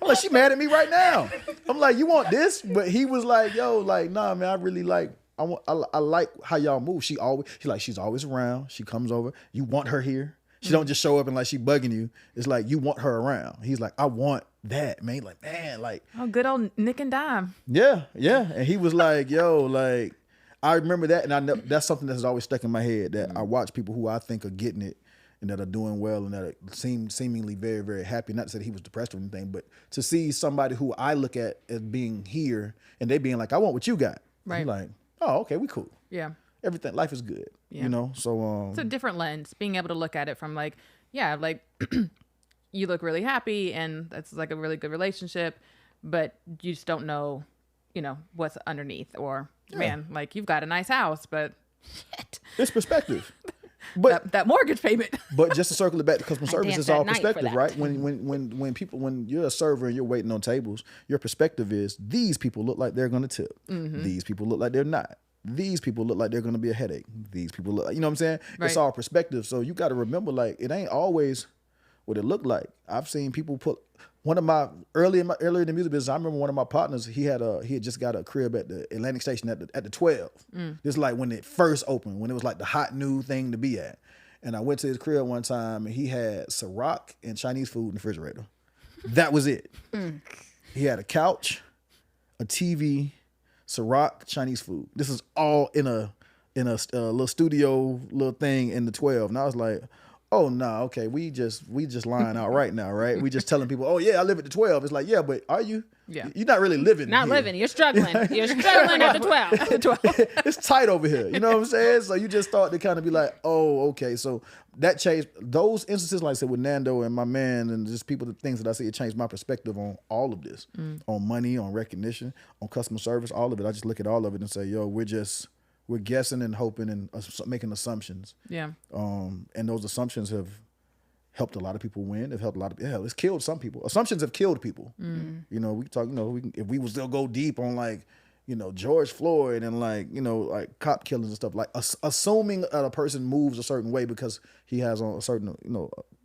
I'm like, she mad at me right now. I'm like, you want this? But he was like, yo, like, nah, man, I really like, I like how y'all move. She's always around. She comes over. You want her here. She don't just show up and like she bugging you. It's like you want her around. He's like, I want that, man. Like, man, like, oh, good old Nick and Dime. Yeah. And he was like, yo, like, I remember that, and I know that's something that's always stuck in my head. That I watch people who I think are getting it and that are doing well and that are seemingly very, very happy. Not to say that he was depressed or anything, but to see somebody who I look at as being here and they being like, I want what you got. Right. I'm like, oh, okay, we cool. Yeah. Everything, life is good. Yeah. You know. So it's a different lens, being able to look at it from like, yeah, like you look really happy and that's like a really good relationship, but you just don't know, what's underneath. Or man, like you've got a nice house, but shit. It's perspective. But that mortgage payment. But just to circle it back to customer service, danced it's at all night for perspective, that. right? When you're a server and you're waiting on tables, your perspective is these people look like they're going to tip. These people look like they're not. These people look like they're going to be a headache. These people look like, you know what I'm saying? Right. It's all perspective. So you got to remember, like, it ain't always what it looked like. I've seen people put one of my early in the music business. I remember one of my partners. He had just got a crib at the Atlantic Station at the 12. This is like when it first opened, when it was like the hot new thing to be at. And I went to his crib one time and he had Ciroc and Chinese food in the refrigerator. That was it. He had a couch, a TV, Ciroc, Chinese food. This is all in a little studio little thing in the 12. And I was like, oh no, okay, we just lying out right now, right? We just telling people, oh yeah, I live at the 12. It's like, yeah, but are you? Yeah. You're not really living. Not here. living. You're struggling. You're struggling at the 12. It's tight over here. You know what I'm saying? So you just start to kind of be like, oh, okay. So that changed those instances, like I said, with Nando and my man and just people, the things that I see, it changed my perspective on all of this, on money, on recognition, on customer service, all of it. I just look at all of it and say, yo, we're guessing and hoping and making assumptions. Yeah. And those assumptions have helped a lot of people win. They've helped a lot of it's killed some people. Assumptions have killed people. You know, we talk, if we would still go deep on like, George Floyd and like, like cop killings and stuff, like assuming a person moves a certain way because he has on a certain,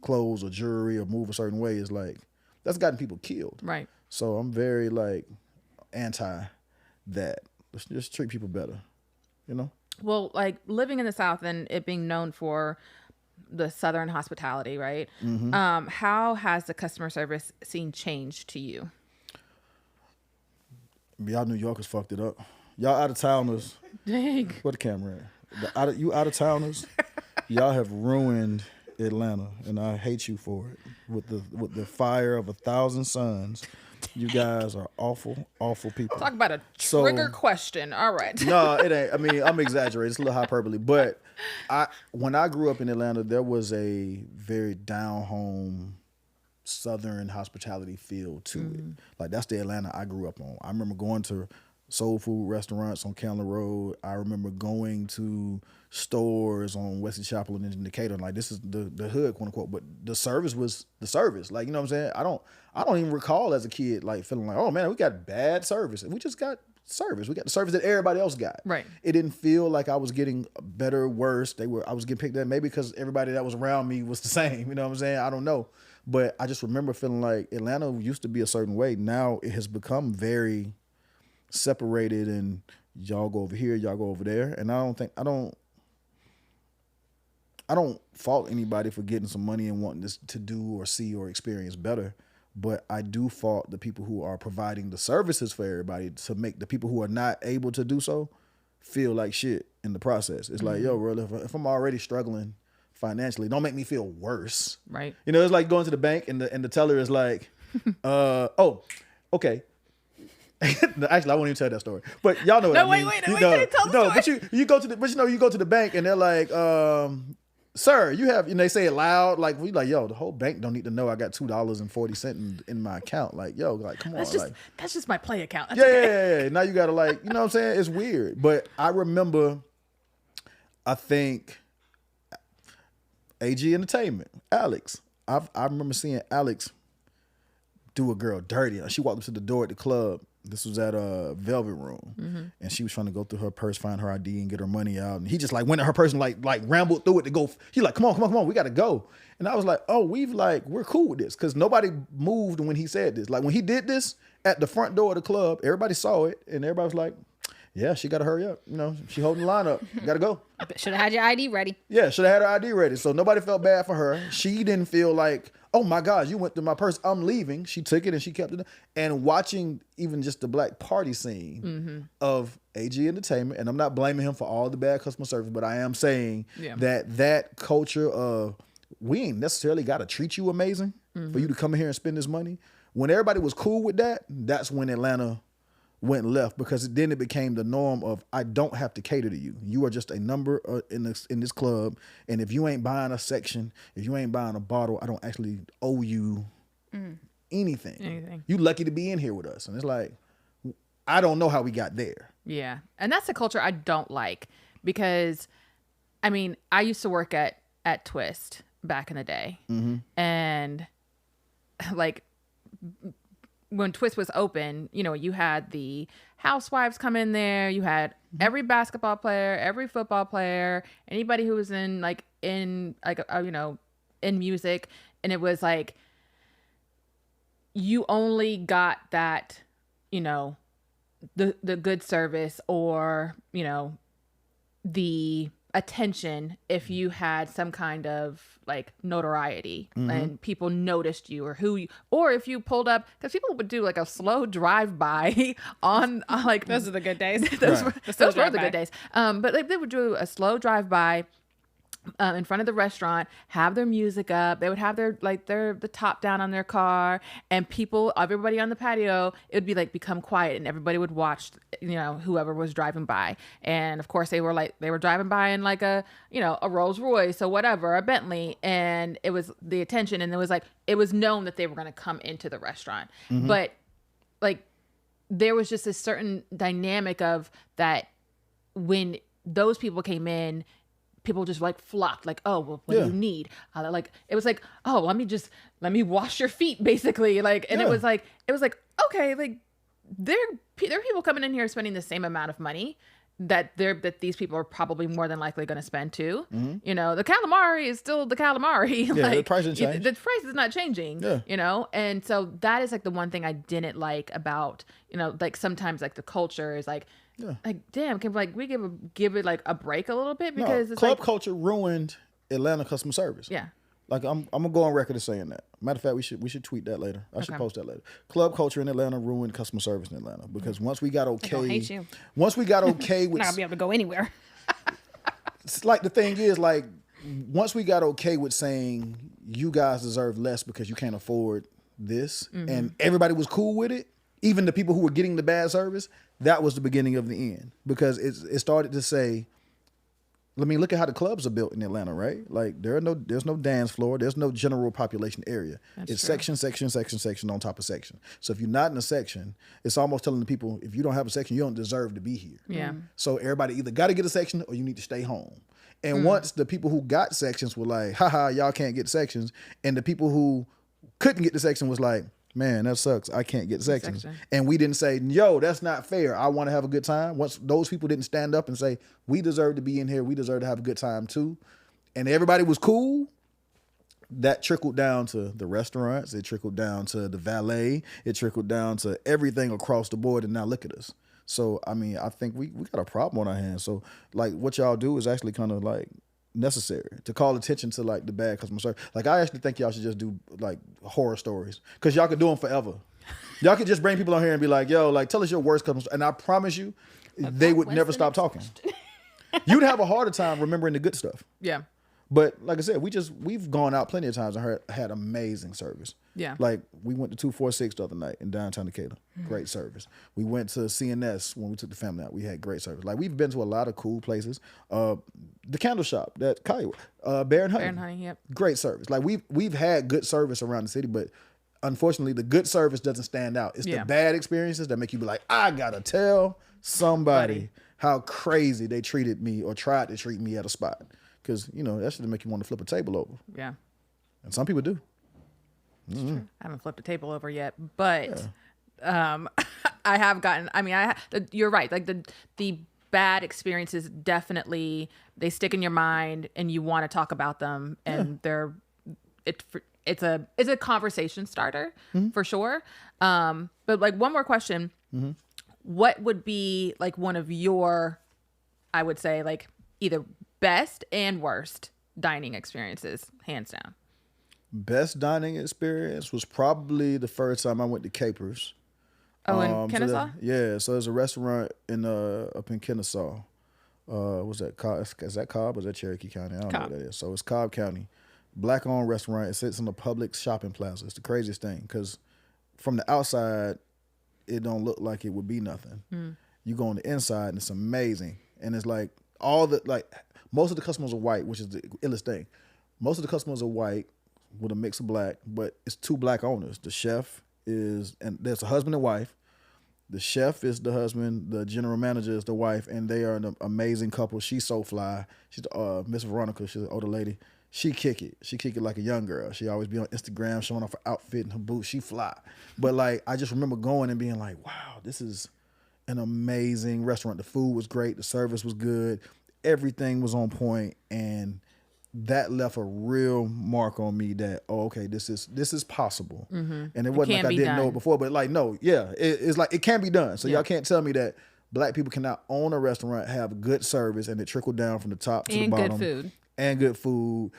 clothes or jewelry or move a certain way is like, that's gotten people killed. Right. So I'm very like anti that. Let's just treat people better, Well, like living in the South and it being known for the Southern hospitality, right? How has the customer service scene changed to you? Y'all New Yorkers fucked it up. Y'all out of towners. Dang. Where the camera at? You out of towners. Y'all have ruined Atlanta, and I hate you for it. With the fire of 1,000 suns, you guys are awful, awful people. Talk about a trigger question. All right. No, it ain't. I mean, I'm exaggerating. It's a little hyperbole, but when I grew up in Atlanta, there was a very down home Southern hospitality feel to it. Like that's the Atlanta I grew up on. I remember going to soul food restaurants on Candler Road. I remember going to stores on Wesley Chapel and in Decatur. Like this is the hood, quote unquote. But the service was the service. Like, you know what I'm saying? I don't even recall as a kid like feeling like, oh man, we got bad service. We just got service. We got the service that everybody else got. Right. It didn't feel like I was getting better, worse. I was getting picked at maybe because everybody that was around me was the same. You know what I'm saying? I don't know. But I just remember feeling like Atlanta used to be a certain way. Now it has become very separated and y'all go over here, y'all go over there. And I don't fault anybody for getting some money and wanting this to do or see or experience better. But I do fault the people who are providing the services for everybody to make the people who are not able to do so feel like shit in the process. It's like, yo, bro, if I'm already struggling financially, don't make me feel worse. Right. It's like going to the bank and the teller is like, oh, okay. No, actually, I won't even tell that story. But y'all know what I mean. Wait, can you tell the story? But you go to the bank and they're like, sir, you have, and they say it loud, like we like, yo, the whole bank don't need to know I got $2.40 in my account. Like, yo, like, come on, that's just my play account. That's yeah. Now you gotta like, you know what I'm saying? It's weird. But I remember, I think AG Entertainment, Alex. I remember seeing Alex do a girl dirty. She walked up to the door at the club. This was at a Velvet Room, and she was trying to go through her purse, find her ID, and get her money out. And he just like went at her purse and like rambled through it to go. He's like, come on, we gotta go. And I was like, oh, we're cool with this because nobody moved when he said this. Like when he did this at the front door of the club, everybody saw it, and everybody was like, yeah, she gotta hurry up. She holding the line up. Gotta go. Should have had your ID ready. Yeah, should have had her ID ready. So nobody felt bad for her. She didn't feel like, oh my God, you went through my purse. I'm leaving. She took it and she kept it. And watching even just the black party scene of AG Entertainment, and I'm not blaming him for all the bad customer service, but I am saying that culture of we ain't necessarily got to treat you amazing for you to come in here and spend this money. When everybody was cool with that, that's when Atlanta went left, because then it became the norm of I don't have to cater to you. You are just a number in this club, and if you ain't buying a section, if you ain't buying a bottle, I don't actually owe you anything. You lucky to be in here with us. And it's like, I don't know how we got there. Yeah. And that's the culture I don't like, because I mean, I used to work at Twist back in the day, and like when Twist was open, you know, you had the housewives come in there. You had every basketball player, every football player, anybody who was in you know, in music, and it was like you only got that, you know, the good service, or, you know, the attention if you had some kind of like notoriety and people noticed you, or if you pulled up, because people would do like a slow drive by on like Those are the good days. those Right. were the good days. But like they would do a slow drive by in front of the restaurant, have their music up. They would have the top down on their car, and everybody on the patio, it would be like become quiet, and everybody would watch, you know, whoever was driving by. And of course they were driving by in like a, you know, a Rolls Royce or whatever, a Bentley, and it was the attention, and it was known that they were going to come into the restaurant. But like there was just a certain dynamic of that when those people came in, people just like flocked, like, oh, well, what do you need? Like, it was like, oh, let me wash your feet, basically. Like, and it was like, okay, like there are people coming in here spending the same amount of money that these people are probably more than likely going to spend too. You know, the calamari is still the calamari. Yeah, like, the price didn't change. The price is not changing. Yeah. You know, and so that is like the one thing I didn't like about, you know, like sometimes like the culture is like, like, damn, can we give it like a break a little bit, because it's club like, culture ruined Atlanta customer service. yeah. Like I'm gonna go on record as saying that. Matter of fact, we should tweet that later. I should post that later. Club culture in Atlanta ruined customer service in Atlanta, because once we got gonna hate you. once we got okay with, Not gonna be able to go anywhere. it's like the thing is, like, once we got okay with saying you guys deserve less because you can't afford this, and everybody was cool with it, even the people who were getting the bad service, that was the beginning of the end, because it started to say, I mean, look at how the clubs are built in Atlanta, right? Like there's no dance floor, there's no general population area. It's section on top of section. So if you're not in a section, it's almost telling the people, if you don't have a section, you don't deserve to be here. Yeah. So everybody either got to get a section or you need to stay home. And once the people who got sections were like, haha, y'all can't get sections, and the people who couldn't get the section was like, man, that sucks, I can't get sections. And we didn't say, yo, that's not fair, I want to have a good time. Once those people didn't stand up and say, we deserve to be in here, we deserve to have a good time too, and everybody was cool, that trickled down to the restaurants, it trickled down to the valet, it trickled down to everything across the board, and now look at us. So, I mean, I think we got a problem on our hands. So, like, what y'all do is actually kind of like necessary to call attention to like the bad customer service. Like, I actually think y'all should just do like horror stories, because y'all could do them forever. Y'all could just bring people on here and be like, yo, like, tell us your worst customer service. And I promise you, they would never stop talking. You'd have a harder time remembering the good stuff. Yeah. But like I said, we've gone out plenty of times and had amazing service. Yeah. Like we went to 246 the other night in downtown Decatur. Great service. We went to CNS when we took the family out. We had great service. Like we've been to a lot of cool places. The candle shop, that Kyle, Bear and Honey. Bear and Honey, yep. Great service. Like we've had good service around the city, but unfortunately the good service doesn't stand out. It's the bad experiences that make you be like, I gotta tell somebody how crazy they treated me or tried to treat me at a spot. Because, you know, that should make you want to flip a table over. Yeah. And some people do. I haven't flipped a table over yet, but I have gotten, I mean, you're right. Like the bad experiences definitely, they stick in your mind and you want to talk about them, and it's a conversation starter for sure. But like one more question, what would be like one of your, I would say like either best and worst dining experiences, hands down? Best dining experience was probably the first time I went to Capers. Oh, in Kennesaw? So there's a restaurant up in Kennesaw. Was that Cobb? Is that Cobb or is that Cherokee County? I don't know what that is. So it's Cobb County. Black-owned restaurant. It sits in a public shopping plaza. It's the craziest thing, because from the outside, it don't look like it would be nothing. You go on the inside and it's amazing. And it's like most of the customers are white, which is the illest thing. Most of the customers are white with a mix of black, but it's two black owners. The chef and there's a husband and wife, The chef is the husband, the general manager is the wife, and they are an amazing couple. She's so fly. She's Miss Veronica. She's an older lady. She kick it. She kick it like a young girl. She always be on Instagram showing off her outfit and her boots. She fly. But like, I just remember going and being like, wow, this is an amazing restaurant. The food was great. The service was good. Everything was on point, and that left a real mark on me that, oh, okay, this is possible. And it wasn't like I didn't know it before, but like, no, yeah, it's like it can be done. So y'all can't tell me that Black people cannot own a restaurant, have good service, and it trickle down from the top to the bottom. And good food. And good food.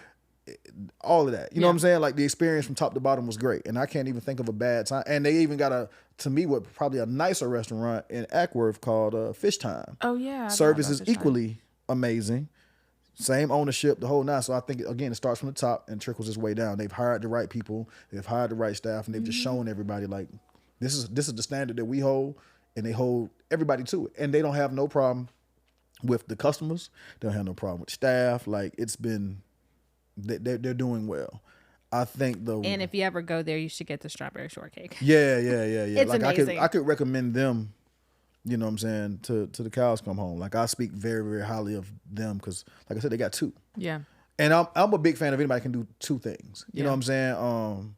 All of that. You know what I'm saying? Like the experience from top to bottom was great. And I can't even think of a bad time. And they even got to me, what probably a nicer restaurant in Ackworth called Fish Time. Oh, yeah. Service is equally amazing. Same ownership, the whole nine. So I think, again, it starts from the top and trickles its way down. They've hired the right people. They've hired the right staff. And they've just shown everybody, like, this is the standard that we hold. And they hold everybody to it. And they don't have no problem with the customers. They don't have no problem with staff. Like, it's been, they're doing well. I think and if you ever go there, you should get the strawberry shortcake. Yeah. It's like amazing. I could recommend them, you know what I'm saying, to the cows come home. Like, I speak very, very highly of them because, like I said, they got two. Yeah. And I'm a big fan of anybody can do two things. You know what I'm saying?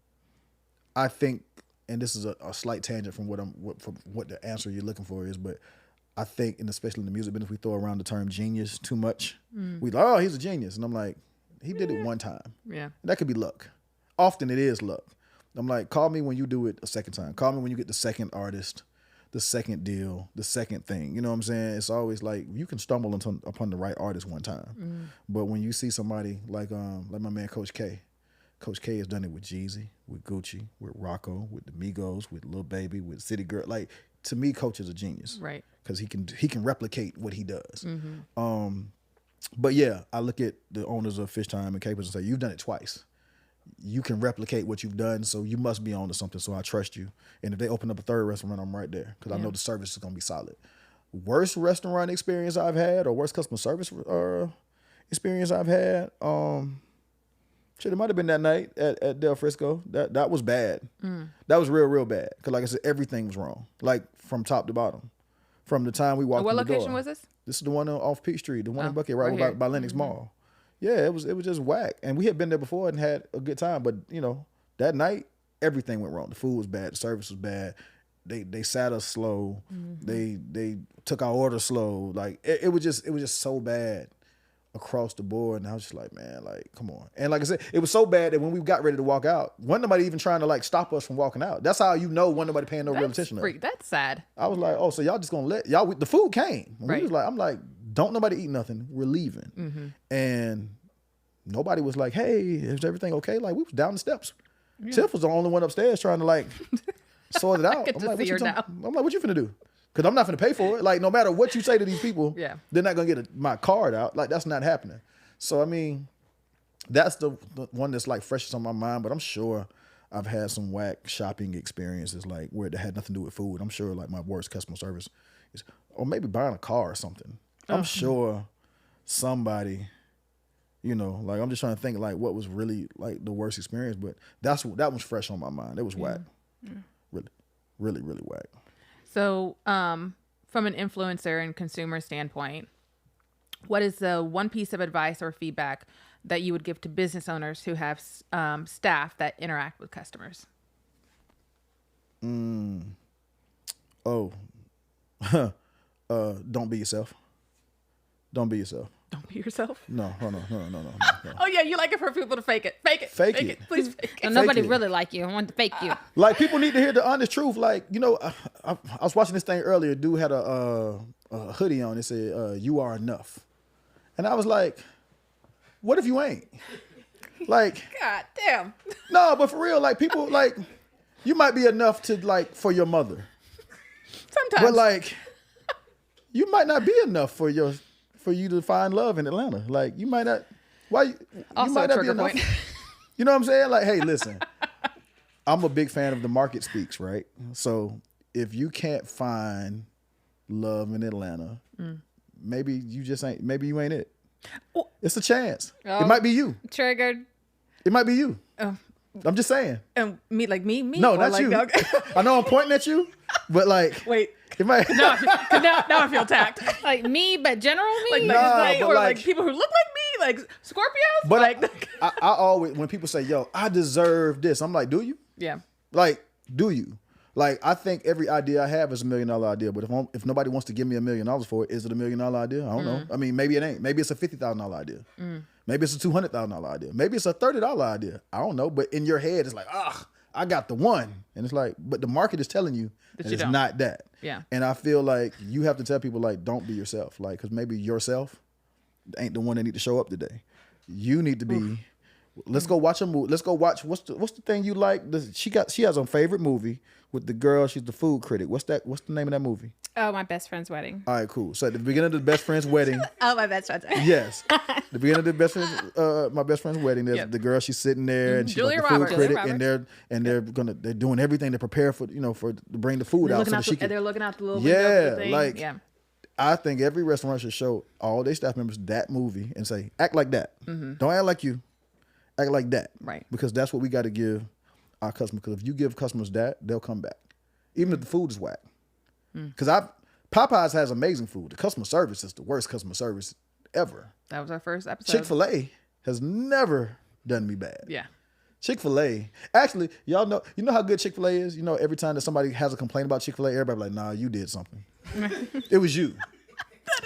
I think, and this is a slight tangent from what the answer you're looking for is, but I think, and especially in the music business, we throw around the term genius too much. We like, oh, he's a genius. And I'm like, he did it one time. Yeah. That could be luck. Often it is luck. I'm like, call me when you do it a second time. Call me when you get the second artist, the second deal, the second thing. You know what I'm saying? It's always like, you can stumble upon the right artist one time. But when you see somebody like my man Coach K. Coach K has done it with Jeezy, with Gucci, with Rocco, with the Migos, with Lil Baby, with City Girl. Like, to me, Coach is a genius. Right. Because he can replicate what he does. But yeah, I look at the owners of Fish Time and Capers and say, you've done it twice. You can replicate what you've done, so you must be on to something, so I trust you. And if they open up a third restaurant, I'm right there because I know the service is going to be solid. Worst restaurant experience I've had, or worst customer service experience I've had, shit, it might have been that night at Del Frisco. That was bad. That was real bad. Because like I said, everything was wrong. Like from top to bottom. From the time we walked in the door. What location was this? This is the one off Peachtree, the one in Buckhead, right by Lenox Mall. Yeah, it was just whack. And we had been there before and had a good time. But, you know, that night, everything went wrong. The food was bad. The service was bad. They sat us slow. They took our order slow. Like, it was just so bad across the board. And I was just like, man, like, come on. And like I said, it was so bad that when we got ready to walk out, wasn't nobody even trying to like stop us from walking out. That's how you know wasn't nobody paying no real attention to it. That's sad. I was like, oh, so y'all just gonna let y'all, the food came. Right. We was like, I'm like, don't nobody eat nothing. We're leaving. And nobody was like, hey, is everything okay? Like, we was down the steps. Tiff was the only one upstairs trying to like sort it out. I'm like, what you finna do? Because I'm not finna pay for it. Like, no matter what you say to these people, they're not gonna get my card out. Like, that's not happening. So, I mean, that's the one that's like freshest on my mind. But I'm sure I've had some whack shopping experiences, like where it had nothing to do with food. I'm sure like my worst customer service is, or maybe buying a car or something. I'm sure somebody, you know, like I'm just trying to think like what was really like the worst experience. But that was fresh on my mind. It was whack. Really whack. So, from an influencer and consumer standpoint, what is the one piece of advice or feedback that you would give to business owners who have staff that interact with customers? Don't be yourself. Don't be yourself. Don't be yourself? No. Oh, yeah, you like it for people to fake it. Fake it. Please fake it. And nobody really like you. I want to fake you. Like, people need to hear the honest truth. Like, you know, I was watching this thing earlier. Dude had a hoodie on. It said, you are enough. And I was like, what if you ain't? Like, God damn. No, but for real, like, people, like, you might be enough to, like, for your mother. Sometimes. But, like, you might not be enough for you to find love in Atlanta. Like, you might not. Why? You might not be enough. You know what I'm saying? Like, hey, listen. I'm a big fan of the market speaks, right? So if you can't find love in Atlanta, maybe you just ain't. Maybe you ain't it. Well, it's a chance. It might be you. Triggered. It might be you. I'm just saying. Me? No, not like, you. I know I'm pointing at you, but like, wait. It might. now I feel attacked. Like me, but general me. Like, Nah, but or like- like people who look like me, like Scorpios. But like, I always, when people say, "Yo, I deserve this," I'm like, "Do you? yeah. Like, do you?" Like, I think every idea I have is $1 million idea, but if nobody wants to give me $1 million for it, is it $1 million idea? I don't know. I mean, maybe it ain't. Maybe it's a $50,000 idea. Maybe it's a $200,000 idea. Maybe it's a $30 idea. I don't know. But in your head, it's like, I got the one, and it's like, but the market is telling you that you it's don't. not that. Yeah. And I feel like you have to tell people, like, don't be yourself, like, because maybe yourself ain't the one that need to show up today. You need to be. Let's go watch a movie. Let's go watch. What's the thing you like? She has a favorite movie with the girl. She's the food critic. What's the name of that movie? Oh, My Best Friend's Wedding. All right, cool. So at the beginning of the best friend's wedding, Oh, My Best Friend's Wedding. yes, the beginning of the best friend's, my best friend's wedding. There's Yep. the girl. She's sitting there and she's Julia like the food Roberts. critic, Julia and they're doing everything to prepare for to bring the food out so that she can. They're looking out the little Yeah, window of the thing. like- yeah. I think every restaurant should show all their staff members that movie and say, act like that. Don't act like you. Act like that. Right. Because that's what we got to give our customers. Because if you give customers that, they'll come back. Even if the food is whack. Because Popeyes has amazing food. The customer service is the worst customer service ever. That was our first episode. Chick-fil-A has never done me bad. Yeah. Chick-fil-A. Actually, you know how good Chick-fil-A is? You know, every time that somebody has a complaint about Chick-fil-A, everybody like, nah, you did something. It was you.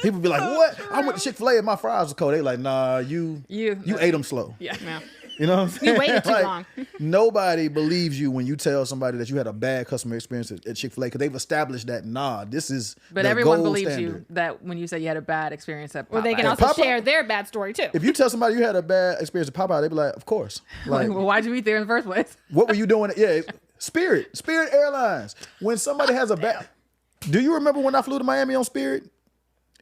People be like, what? I went to Chick-fil-A and my fries were cold. They like, nah, you ate them slow. Yeah. Yeah. You know what I'm saying? waited too long. Nobody believes you when you tell somebody that you had a bad customer experience at Chick-fil-A because they've established that, nah, this is But the everyone gold believes standard. you that when you say you had a bad experience at Popeyes. Or they can At also Popeye- share their bad story too. If you tell somebody you had a bad experience at Popeye, they be like, of course. Like, well, why'd you eat there in the first place? what were you doing? Yeah, Spirit Airlines. When somebody has a bad, do you remember when I flew to Miami on Spirit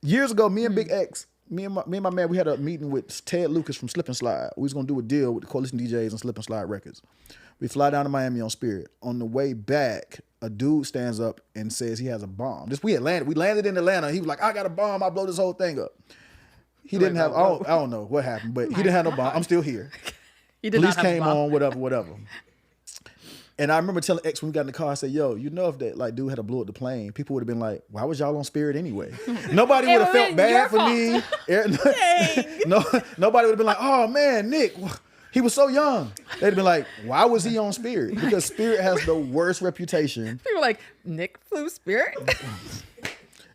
years ago? Me and Big X, me and my man, we had a meeting with Ted Lucas from Slip and Slide. We was gonna do a deal with the Coalition DJs and Slip and Slide Records. We fly down to Miami on Spirit. On the way back, a dude stands up and says he has a bomb. We landed in Atlanta. He was like, I got a bomb. I'll blow this whole thing up. He didn't have. I don't know what happened, but he didn't have no bomb. I'm still here. You did Police not have a came bomb. on, whatever. And I remember telling X when we got in the car, I said, yo, you know if that like dude had to blow up the plane, people would have been like, why was y'all on Spirit anyway? Nobody would have It felt was bad your for me. No, nobody would have been like, oh man, Nick, he was so young. They'd have been like, why was he on Spirit? Because Spirit has the worst reputation. People were like, Nick flew Spirit?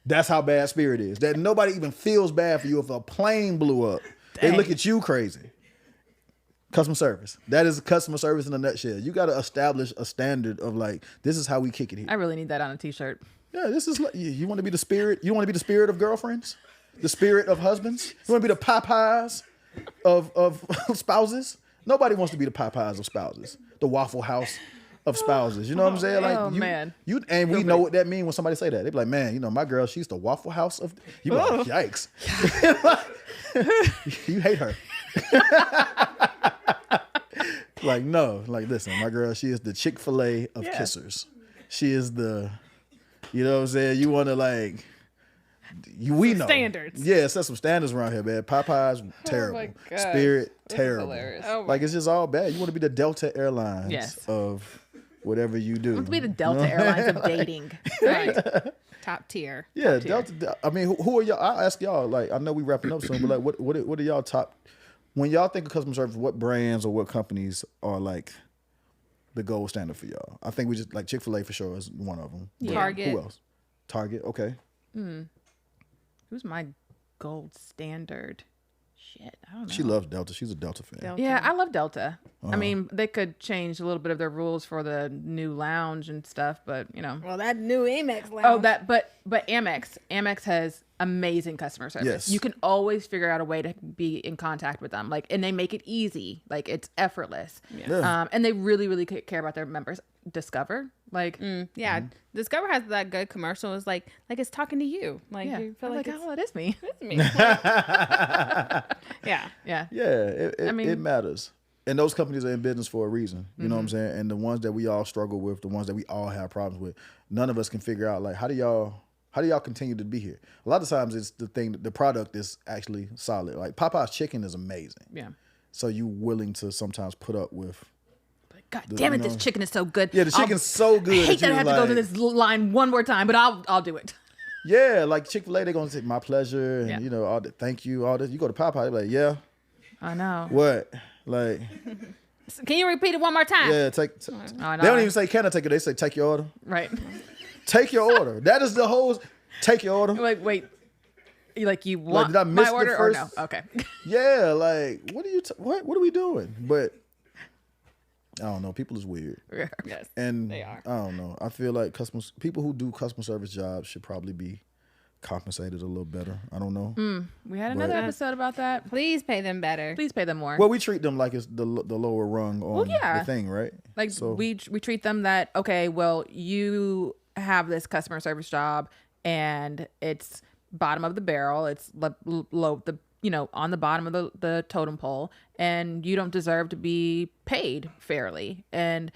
That's how bad Spirit is. That nobody even feels bad for you if a plane blew up. They Dang. look at you crazy. Customer service. That is customer service in a nutshell. You got to establish a standard of like, this is how we kick it here. I really need that on a t-shirt. Yeah, this is like, you want to be the spirit. You want to be the spirit of girlfriends, the spirit of husbands. You want to be the Popeyes of spouses. Nobody wants to be the Popeyes of spouses, the Waffle House of spouses. You know what I'm saying? Like, Oh, man. And we know what that means when somebody say that. They be like, man, you know, my girl, she's the Waffle House of. You be like, yikes. You hate her. Like, no, like, listen, my girl, she is the Chick-fil-A of kissers. She is the, you know what I'm saying? You want to like, we know. standards. Yeah, set some standards around here, man. Popeyes, terrible. gosh. Spirit, This is terrible. hilarious. Oh my Like, it's just all bad. You want to be the Delta Airlines Yes. of whatever you do. To be the Delta Airlines of dating. Right. Top tier. Yeah, Delta. I mean, who are y'all? I'll ask y'all. Like, I know we wrapping up soon, but like, what are y'all top? When y'all think of customer service, what brands or what companies are like the gold standard for y'all? I think we just like Chick-fil-A for sure is one of them. But Target. Who else? Target. Okay. Who's my gold standard? Shit, I don't know. She loves Delta. She's a Delta fan. Delta. Yeah, I love Delta. I mean, they could change a little bit of their rules for the new lounge and stuff, but you know. Well, that new Amex lounge. Oh, but Amex has amazing customer service. Yes. You can always figure out a way to be in contact with them. Like, and they make it easy. Like, it's effortless. Yeah. And they really, really care about their members. Discover, like, Yeah, Discover has that good commercial. It's like it's talking to you. Like yeah, you feel I'm like, oh, it is me. it's me. yeah. Yeah, Yeah, I mean- it matters. And those companies are in business for a reason. You know what I'm saying? And the ones that we all struggle with, the ones that we all have problems with, none of us can figure out like how do y'all continue to be here? A lot of times it's the product is actually solid. Like Popeye's chicken is amazing. yeah. So you willing to sometimes put up with Like God damn it, this chicken is so good. Yeah, the chicken's so good. I hate that I have to go like, through this line one more time, but I'll do it. Yeah, like Chick-fil-A, they're gonna say my pleasure, and Yeah. all the thank you, all this. You go to Popeye, they're like, yeah, I know. what? Like, Can you repeat it one more time? yeah, take. I know. They don't even say can I take it. They say take your order. Right. Take your order. That is the whole. Take your order. Like, wait. You want did I miss my the order first- or no? Okay. Yeah, like what are you? What are we doing? But I don't know. People is weird, Yes. and They are. I don't know. I feel like people who do customer service jobs should probably be compensated a little better. I don't know. We had another episode about that. Please pay them better. Please pay them more. Well, we treat them like it's the lower rung on yeah. the thing, right? Like so, we treat them that, okay, well, you have this customer service job and it's bottom of the barrel. It's low, on the bottom of the totem pole, and you don't deserve to be paid fairly. And,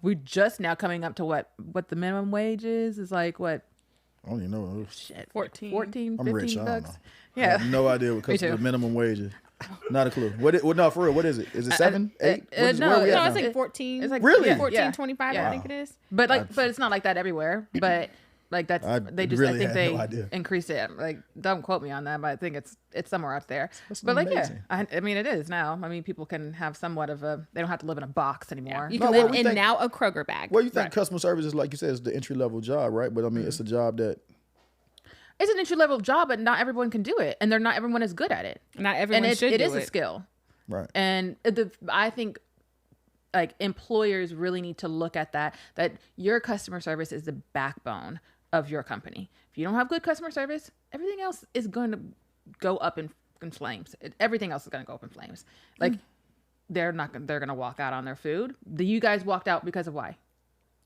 we're just now coming up to what the minimum wage is like, what? I don't even know. Shit, 14. 14, I'm 15 rich. I don't bucks. know. Yeah. I have no idea what too. the minimum wage is. Not a clue. No, for real. What is it? Is it 7, 8? no, where are we no, at It's now? like 14. It's like Really? yeah, 14, yeah. 25, Yeah. I think it is. But it's not like that everywhere. But like that's I they just really I think had they no idea. increased it. Like don't quote me on that, but I think it's somewhere up there. That's but amazing. I mean it is now. I mean people can have somewhat of they don't have to live in a box anymore. You No, can well, live we in think- now a Kroger bag. Well, you think customer service is, like you said, is the entry level job, right? But I mean, it's a job that It's an entry level job, but not everyone can do it, and not everyone is good at it. Not everyone and should it do is it. a skill. right. And I think like employers really need to look at that your customer service is the backbone of your company. If you don't have good customer service, everything else is going to go up in flames. Everything else is going to go up in flames. Like they're going to walk out on their food. You guys walked out because of why?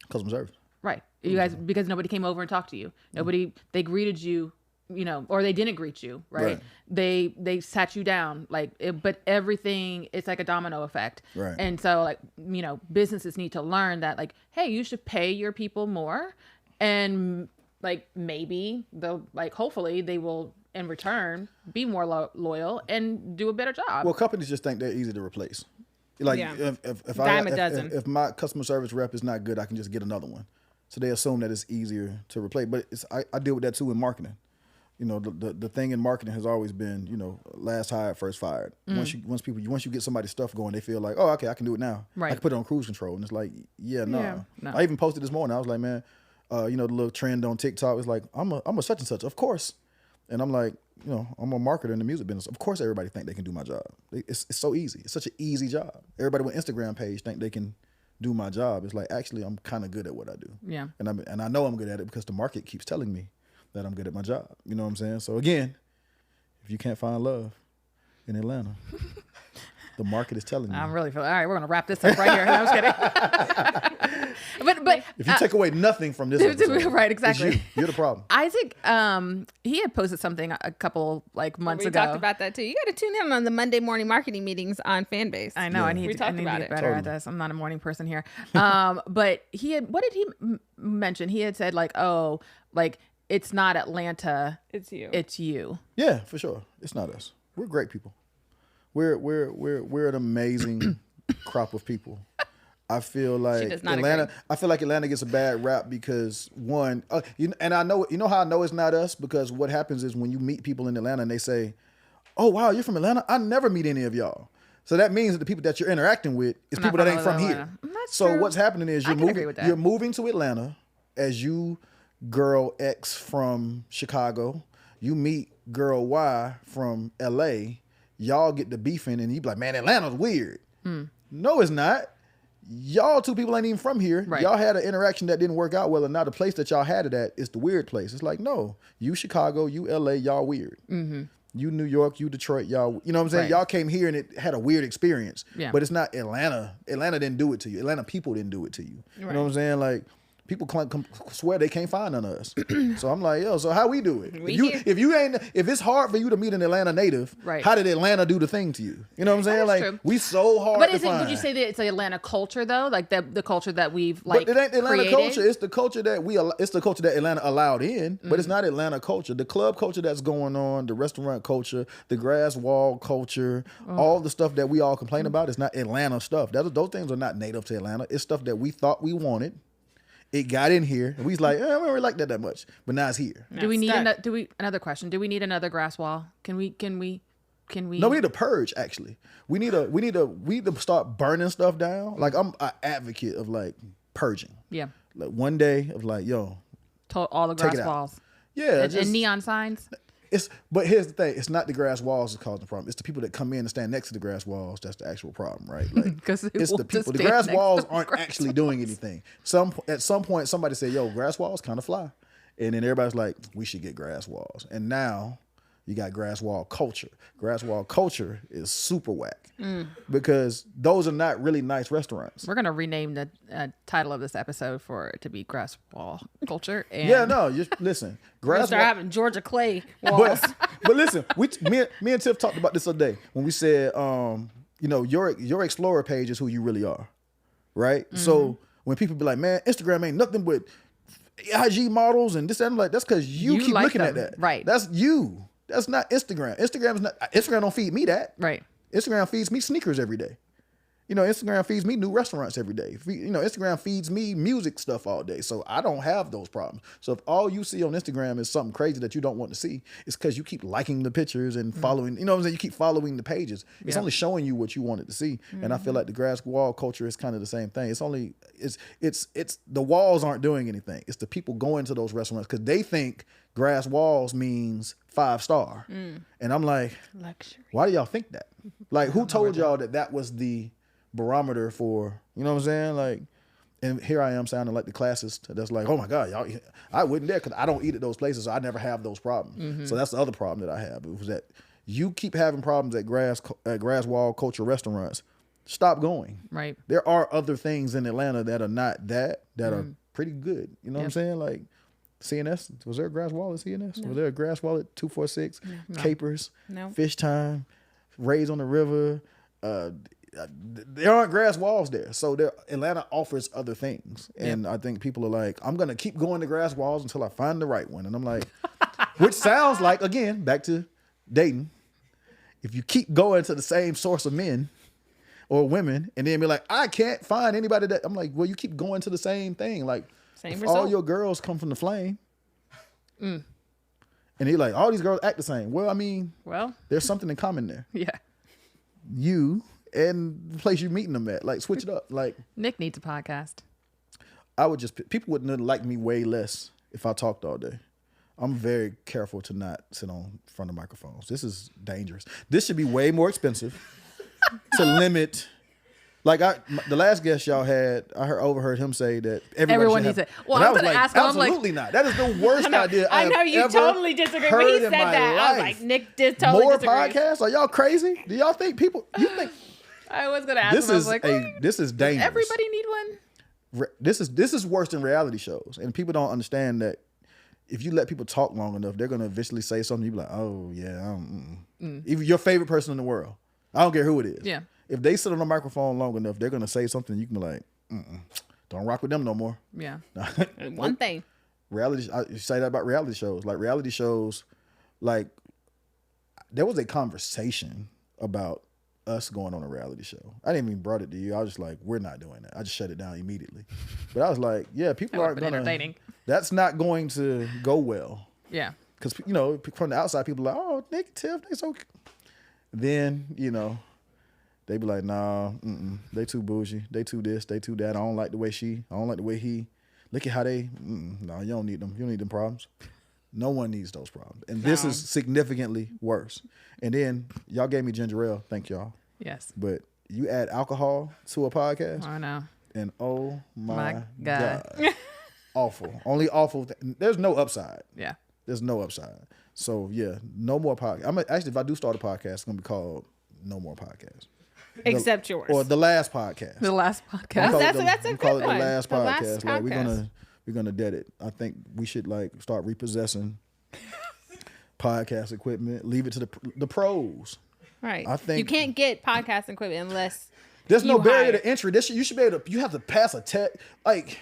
Customer service. Right. You guys, because nobody came over and talked to you. They greeted you, or they didn't greet you, right? They sat you down, but everything, it's like a domino effect. Right. And so businesses need to learn that hey, you should pay your people more, and maybe they'll hopefully they will in return be more loyal and do a better job. Well, companies just think they're easy to replace. Like Yeah. if my customer service rep is not good, I can just get another one. So they assume that it's easier to replace. But I deal with that too in marketing. The thing in marketing has always been, last hired, first fired. Once you get somebody's stuff going, they feel like, oh, okay, I can do it now. Right. I can put it on cruise control. And it's like, no. Yeah, no. I even posted this morning. I was like, man, the little trend on TikTok was like, I'm a such and such, of course. And I'm like, I'm a marketer in the music business. Of course, everybody think they can do my job. It's so easy. It's such an easy job. Everybody with Instagram page think they can do my job. It's like, actually, I'm kind of good at what I do. Yeah. And I know I'm good at it because the market keeps telling me that I'm good at my job. You know what I'm saying? So again, if you can't find love in Atlanta, the market is telling you. I'm really feeling, all right, we're going to wrap this up right here. No, I'm just kidding. but If you take away nothing from this episode, right, it's exactly. you're the problem. Isaac, he had posted something a couple months We ago. talked about that too. You got to tune in on the Monday morning marketing meetings on Fanbase. I know. Yeah. I need We to, talked about get it. better at this. I'm not a morning person here. But what did he mention? He had said it's not Atlanta, It's you. it's you. Yeah, for sure. It's not us. We're great people. We're an amazing crop of people. I feel like does not Atlanta. agree. I feel like Atlanta gets a bad rap because one, and I know how I know it's not us because what happens is when you meet people in Atlanta and they say, "Oh wow, you're from Atlanta." I never meet any of y'all. So that means that the people that you're interacting with is Not people that from ain't from here. Atlanta. That's So true. what's happening is I can agree with that. you're moving to Atlanta as you girl X from Chicago. You meet girl Y from LA. Y'all get the beefing and you be like, man, Atlanta's weird. No, it's not. Y'all two people ain't even from here. Right. Y'all had an interaction that didn't work out well, and now the place that y'all had it at is the weird place. It's like, no, you Chicago, you LA, y'all weird. Mm-hmm. You New York, you Detroit, y'all, you know what I'm saying? Right. Y'all came here and it had a weird experience. Yeah. But it's not Atlanta. Atlanta didn't do it to you. Atlanta people didn't do it to you. You know what I'm saying? Like, people swear they can't find none of us. So I'm like, yo, so how we do it? Here. If it's hard for you to meet an Atlanta native, right. how did Atlanta do the thing to you? You know what I'm saying? Like true. we so hard But to find. would you say that it's the Atlanta culture though? Like the culture that we've like But it ain't Atlanta created? culture. It's the culture that it's the culture that Atlanta allowed in, but it's not Atlanta culture. The club culture that's going on, the restaurant culture, the grass wall culture, all the stuff that we all complain about is not Atlanta stuff. Those things are not native to Atlanta. It's stuff that we thought we wanted. It got in here, and we was like, we don't really like that much, but now it's here. Do we need another question? Do we need another grass wall? Can we? No, we need a purge. Actually, we need to start burning stuff down. Like I'm an advocate of like purging. Yeah. Like one day of like, yo, all the grass walls. Yeah, and neon signs. But here's the thing: it's not the grass walls that cause the problem. It's the people that come in and stand next to the grass walls that's the actual problem, right? Like, because it's the people. The grass walls aren't actually doing anything. At some point, somebody said, "Yo, grass walls kind of fly," and then everybody's like, "We should get grass walls." And now you got grass wall culture. Grass wall culture is super whack because those are not really nice restaurants. We're gonna rename the title of this episode for it to be grass wall culture. And Yeah, no, listen, grass Start wall. having Georgia Clay walls. But listen, me and Tiff talked about this the other day when we said, your Explorer page is who you really are, right? Mm-hmm. So when people be like, man, Instagram ain't nothing but IG models and this and I'm like, that's because you keep like looking them. at that. Right. That's you. That's not Instagram. Instagram don't feed me that. Right. Instagram feeds me sneakers every day. Instagram feeds me new restaurants every day. Instagram feeds me music stuff all day. So I don't have those problems. So if all you see on Instagram is something crazy that you don't want to see, it's because you keep liking the pictures and following, what I'm saying? You keep following the pages. It's only showing you what you wanted to see. And I feel like the grass wall culture is kind of the same thing. It's the walls aren't doing anything. It's the people going to those restaurants because they think grass walls means 5-star. And I'm like, luxury. Why do y'all think that? Like, who told y'all that was the barometer for, you know what I'm saying? Like, and here I am sounding like the classist that's like, oh my God, y'all, I wouldn't dare because I don't eat at those places, so I never have those problems. So that's the other problem that I have. It was that you keep having problems at grass wall culture restaurants. Stop going. Right. There are other things in Atlanta that are not that are pretty good. You know what I'm saying? Like CNS, was there a grass wall at CNS? No. Was there a grass wall at 246? No. Capers, no. Fish Time, Rays on the River. There aren't grass walls there. So Atlanta offers other things. And I think people are like, I'm going to keep going to grass walls until I find the right one. And I'm like, which sounds like, again, back to dating. If you keep going to the same source of men or women and then be like, I can't find anybody that, I'm like, well, you keep going to the same thing. Like, same if all your girls come from the flame. And they're like, all these girls act the same. Well, I mean, there's something in common there. Yeah. You and the place you're meeting them at. Like, switch it up. Like, Nick needs a podcast. People would like me way less if I talked all day. I'm very careful to not sit on front of microphones. This is dangerous. This should be way more expensive to limit. Like the last guest y'all had, I overheard him say that everyone needs it. Well, I'm going to ask him. Absolutely not. That is the worst idea I know you totally disagree, but he said that. I was like, Nick did totally disagree. More podcasts? Are y'all crazy? Do y'all think people? You think? I was going to ask him. I was like, this is dangerous. Everybody need one. This is worse than reality shows, and people don't understand that. If you let people talk long enough, they're gonna eventually say something. You be like, oh yeah, even your favorite person in the world. I don't care who it is. Yeah. If they sit on a microphone long enough, they're gonna say something. You can be like, don't rock with them no more. Yeah. One thing. Reality. I say that about reality shows. Like reality shows, like there was a conversation about us going on a reality show. I didn't even brought it to you. I was just like, we're not doing that. I just shut it down immediately. But I was like, yeah, people aren't gonna. Entertaining. That's not going to go well. Yeah. Because from the outside, people are like, oh, Nick, Tiff, they so. Then they be like, nah, they too bougie. They too this. They too that. I don't like the way she. I don't like the way he. Look at how they. No, you don't need them. You don't need them problems. No one needs those problems. And this is significantly worse. And then y'all gave me ginger ale. Thank y'all. Yes. But you add alcohol to a podcast. I know. And oh my God. Awful. Only awful. There's no upside. Yeah. There's no upside. So yeah, no more podcast. Actually, if I do start a podcast, it's gonna be called No More Podcast. Except yours. Or The Last Podcast. The Last Podcast. That's a good one. The Last Podcast. Like we're gonna We're gonna debt it. I think we should like start repossessing podcast equipment. Leave it to the pros. Right. I think you can't get podcast equipment unless there's no you barrier hire. to entry. You should be able to. You have to pass a test. Like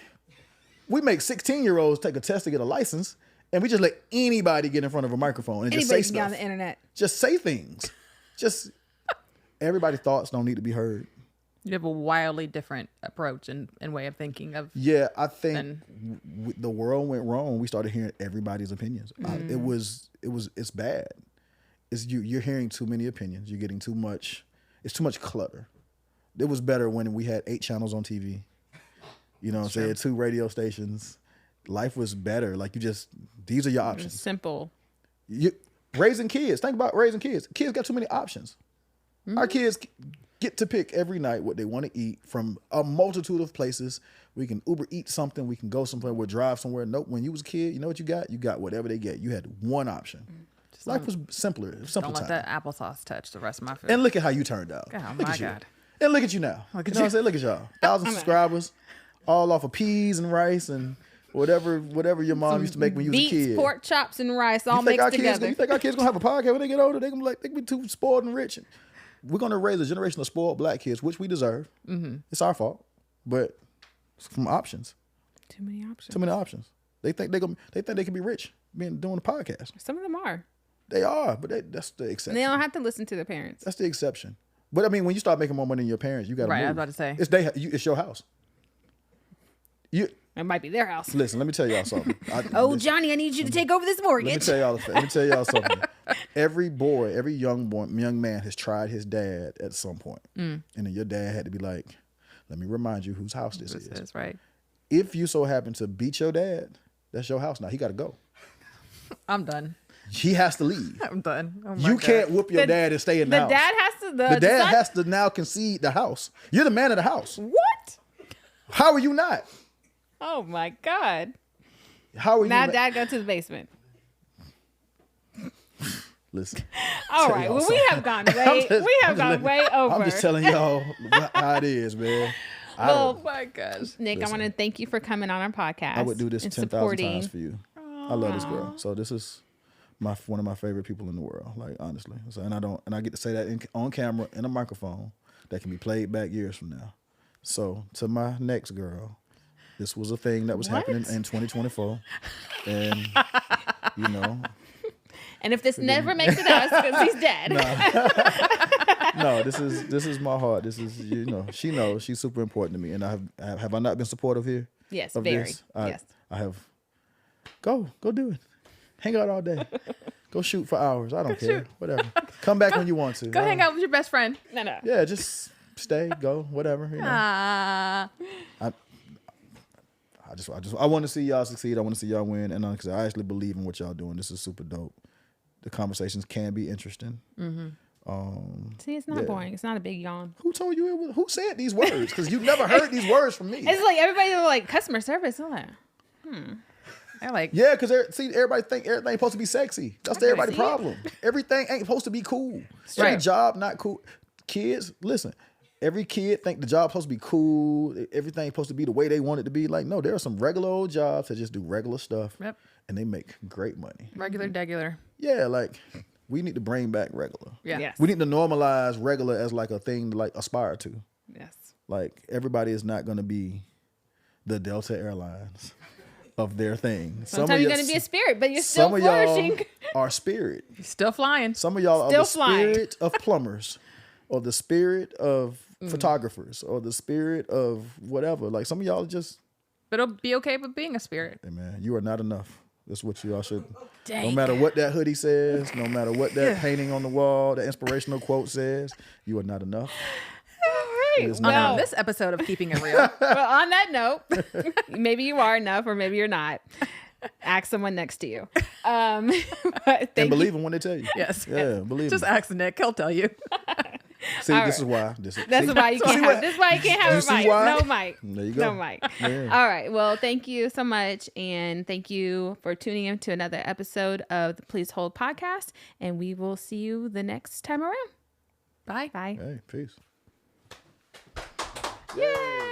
we make 16-year-olds take a test to get a license, and we just let anybody get in front of a microphone and just say Anybody can get on stuff. the internet. Just say things. Just everybody's thoughts don't need to be heard. You have a wildly different approach and way of thinking of. Yeah, I think the world went wrong. We started hearing everybody's opinions. It's bad. You're hearing too many opinions. You're getting too much. It's too much clutter. It was better when we had 8 channels on TV. You know what I'm saying? 2 radio stations. Life was better. Like these are your options. Simple. Raising kids. Think about raising kids. Kids got too many options. Our kids get to pick every night what they want to eat from a multitude of places. We can Uber eat something. We can go somewhere. We'll drive somewhere. Nope. When you was a kid, you know what you got? You got whatever they get. You had one option. Life was simpler. Simple Don't let time. that applesauce touch the rest of my food. And look at how you turned out. Oh, look my at you. God. And look at you now. You know what I'm saying? Look at y'all. 1,000 subscribers, all off of peas and rice and whatever your mom used to make when you was a Beets, kid. pork chops, and rice all You think mixed our kids? together. You think our kids gonna have a podcast when they get older? They gonna be too spoiled and rich. We're gonna raise a generation of spoiled black kids, which we deserve. Mm-hmm. It's our fault, but it's from options. Too many options. Too many options. They think they can be rich doing a podcast. Some of them are. They are, but that's the exception. And they don't have to listen to their parents. That's the exception. But I mean, when you start making more money than your parents, you got to Right, move. I was about to say. It's your house. It might be their house. Listen, let me tell y'all something. Johnny, I need you to take over this Let me mortgage. tell y'all something. Every young man has tried his dad at some point. And then your dad had to be like, let me remind you whose house this is. That's right. If you so happen to beat your dad, that's your house now. He got to go. I'm done. He has to leave. I'm done. Oh my You God. can't whoop your dad and stay in the house. The dad has to. The dad son- has to now concede the house. You're the man of the house. What? How are you not? Oh my God. How are Now you? dad go to the basement. Listen. All Tell right. y'all Well, something. we have gone way over. I'm just telling y'all how it is, man. Well, Oh my gosh. Nick, I want to thank you for coming on our podcast. I would do this and 10,000 supporting. times for you. I love this girl. So this is one of my favorite people in the world, like honestly. So, and I get to say that on camera in a microphone that can be played back years from now. So to my next girl, this was a thing that was happening in 2024, and you know. And if this never makes it out, it's because he's dead. No, this is my heart. This is she knows she's super important to me, and have I not been supportive here? Yes, of very. this? Yes. I have. Go do it. Hang out all day. Go shoot for hours. I don't care. Whatever. Come back when you want to. Go hang out with your best friend. No. Yeah, just stay, go, whatever. You know. Ah. I want to see y'all succeed. I want to see y'all win, and because I actually believe in what y'all doing. This is super dope. The conversations can be interesting. See, it's not boring. It's not a big yawn. Who told you it was? Who said these words? Because you've never heard these words from me. It's like everybody like customer service. I'm like, I like. Yeah, because everybody think everything's supposed to be sexy. That's everybody's see it. problem. Everything ain't supposed to be cool. Every Right. job not cool. Kids, listen. Every kid think the job's supposed to be cool. Everything's supposed to be the way they want it to be. Like, no, there are some regular old jobs that just do regular stuff. Yep. And they make great money. Regular, degular. Yeah, like we need to bring back regular. Yeah. Yes. We need to normalize regular as like a thing to like aspire to. yes. Like everybody is not going to be the Delta Airlines of their thing. Sometimes you're gonna be a spirit, but you're still some of y'all flourishing. are spirit. Still flying. Some of y'all Still are the flying. spirit of plumbers, or the spirit of photographers, or the spirit of whatever. Like some of y'all are just, But it'll be okay with being a spirit. hey man, you are not enough. That's what you all should. No Dang. matter what that hoodie says, no matter what that painting on the wall, the inspirational quote says, you are not enough. All right. is On Well, this episode of Keeping It Real. well, on that note, maybe you are enough, or maybe you're not. Ask someone next to you. But And thank believe them when they tell you. Yes. Yeah, believe Just them. ask Nick. He'll tell you. See, all this is right. why. That's why you can't have. This is why you can't have You a see mic. why? No mic. There you go. No mic. Yeah. All right. Well, thank you so much, and thank you for tuning in to another episode of the Please Hold podcast. And we will see you the next time around. Bye. Bye. Hey, peace. Yay!